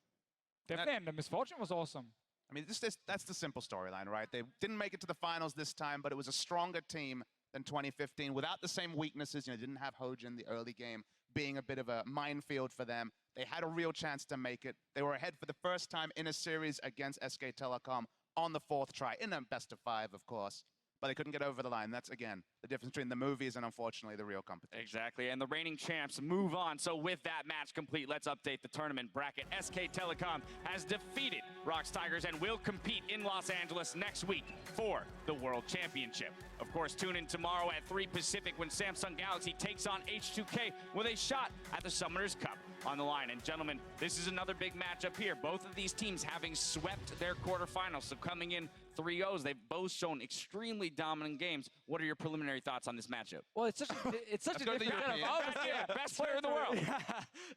K: Definitely, and the misfortune was awesome.
L: I mean, that's the simple storyline, right? They didn't make it to the finals this time, but it was a stronger team than 2015 without the same weaknesses. You know, they didn't have Hojin the early game being a bit of a minefield for them. They had a real chance to make it. They were ahead for the first time in a series against SK Telecom on the 4th try, in a best of 5, of course. But they couldn't get over the line. That's, again, the difference between the movies and, unfortunately, the real competition.
N: Exactly, and the reigning champs move on. So with that match complete, let's update the tournament bracket. SK Telecom has defeated Rocks Tigers and will compete in Los Angeles next week for the World Championship. Of course, tune in tomorrow at 3 Pacific when Samsung Galaxy takes on H2K with a shot at the Summoners Cup on the line. And gentlemen, this is another big matchup here. Both of these teams having swept their quarterfinals, so coming in 3-0s. They've both shown extremely dominant games. What are your preliminary thoughts on this matchup?
K: Well, it's such a different setup.
N: Best player in the world.
K: Yeah.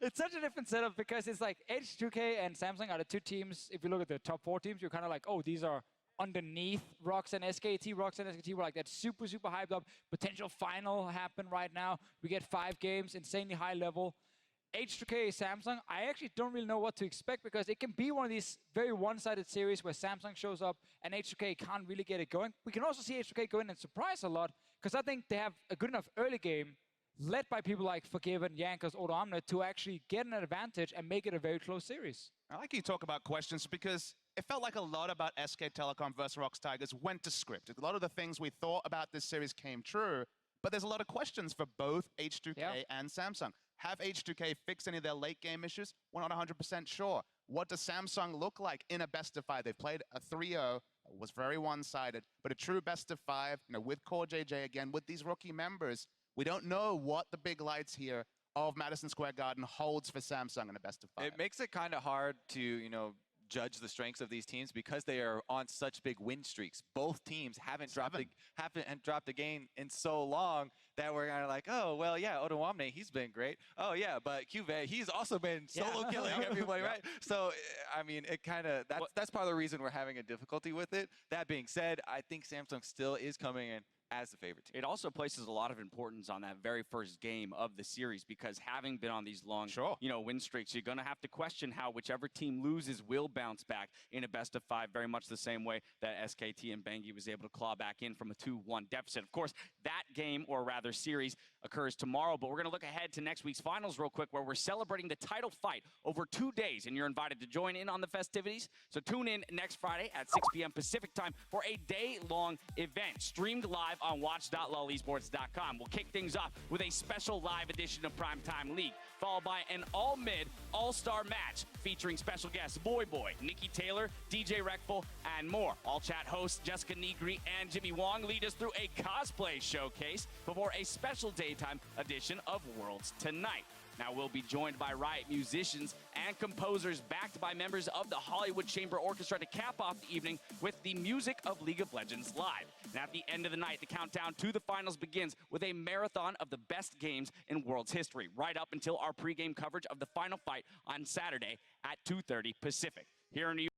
K: It's such a different setup because it's like H2K and Samsung are the two teams. If you look at the top 4 teams, you're kind of like, oh, these are underneath Rocks and SKT. Rocks and SKT were like that super hyped up potential final happen right now. We get 5 games, insanely high level. H2K Samsung, I actually don't really know what to expect because it can be one of these very one-sided series where Samsung shows up and H2K can't really get it going. We can also see H2K go in and surprise a lot because I think they have a good enough early game led by people like Forgiven, Yankers, Odo Omnet, to actually get an advantage and make it a very close series.
L: I like you talk about questions because it felt like a lot about SK Telecom versus Rocks Tigers went to script. A lot of the things we thought about this series came true, but there's a lot of questions for both H2K and Samsung. Have H2K fixed any of their late game issues? We're not 100% sure. What does Samsung look like in a best of 5? They've played a 3-0, was very one-sided, but a true best of 5, with Core JJ again, with these rookie members, we don't know what the big lights here of Madison Square Garden holds for Samsung in a best of 5.
J: It makes it kind of hard to, judge the strengths of these teams because they are on such big win streaks. Both teams haven't dropped a game in so long that we're kind of like, oh, well, yeah, Odo Omne, he's been great. Oh, yeah, but Cuvée, he's also been solo killing everybody, right? So, I mean, it kind of, that's part of the reason we're having a difficulty with it. That being said, I think Samsung still is coming in as the favorite team.
N: It also places a lot of importance on that very first game of the series because having been on these long, win streaks, you're going to have to question how whichever team loses will bounce back in a best of 5, very much the same way that SKT and Bengi was able to claw back in from a 2-1 deficit. Of course, that game, or rather series, occurs tomorrow, but we're going to look ahead to next week's finals real quick, where we're celebrating the title fight over 2 days, and you're invited to join in on the festivities. So tune in next Friday at 6 p.m. Pacific time for a day-long event streamed live on watch.lolesports.com. We'll kick things off with a special live edition of Primetime League, followed by an all-mid, all-star match featuring special guests Boy Boy, Nikki Taylor, DJ Reckful, and more. All chat hosts Jessica Negri and Jimmy Wong lead us through a cosplay showcase before a special daytime edition of Worlds Tonight. Now we'll be joined by Riot musicians and composers backed by members of the Hollywood Chamber Orchestra to cap off the evening with the music of League of Legends Live. And at the end of the night, the countdown to the finals begins with a marathon of the best games in World's history, right up until our pregame coverage of the final fight on Saturday at 2:30 Pacific. Here in New York.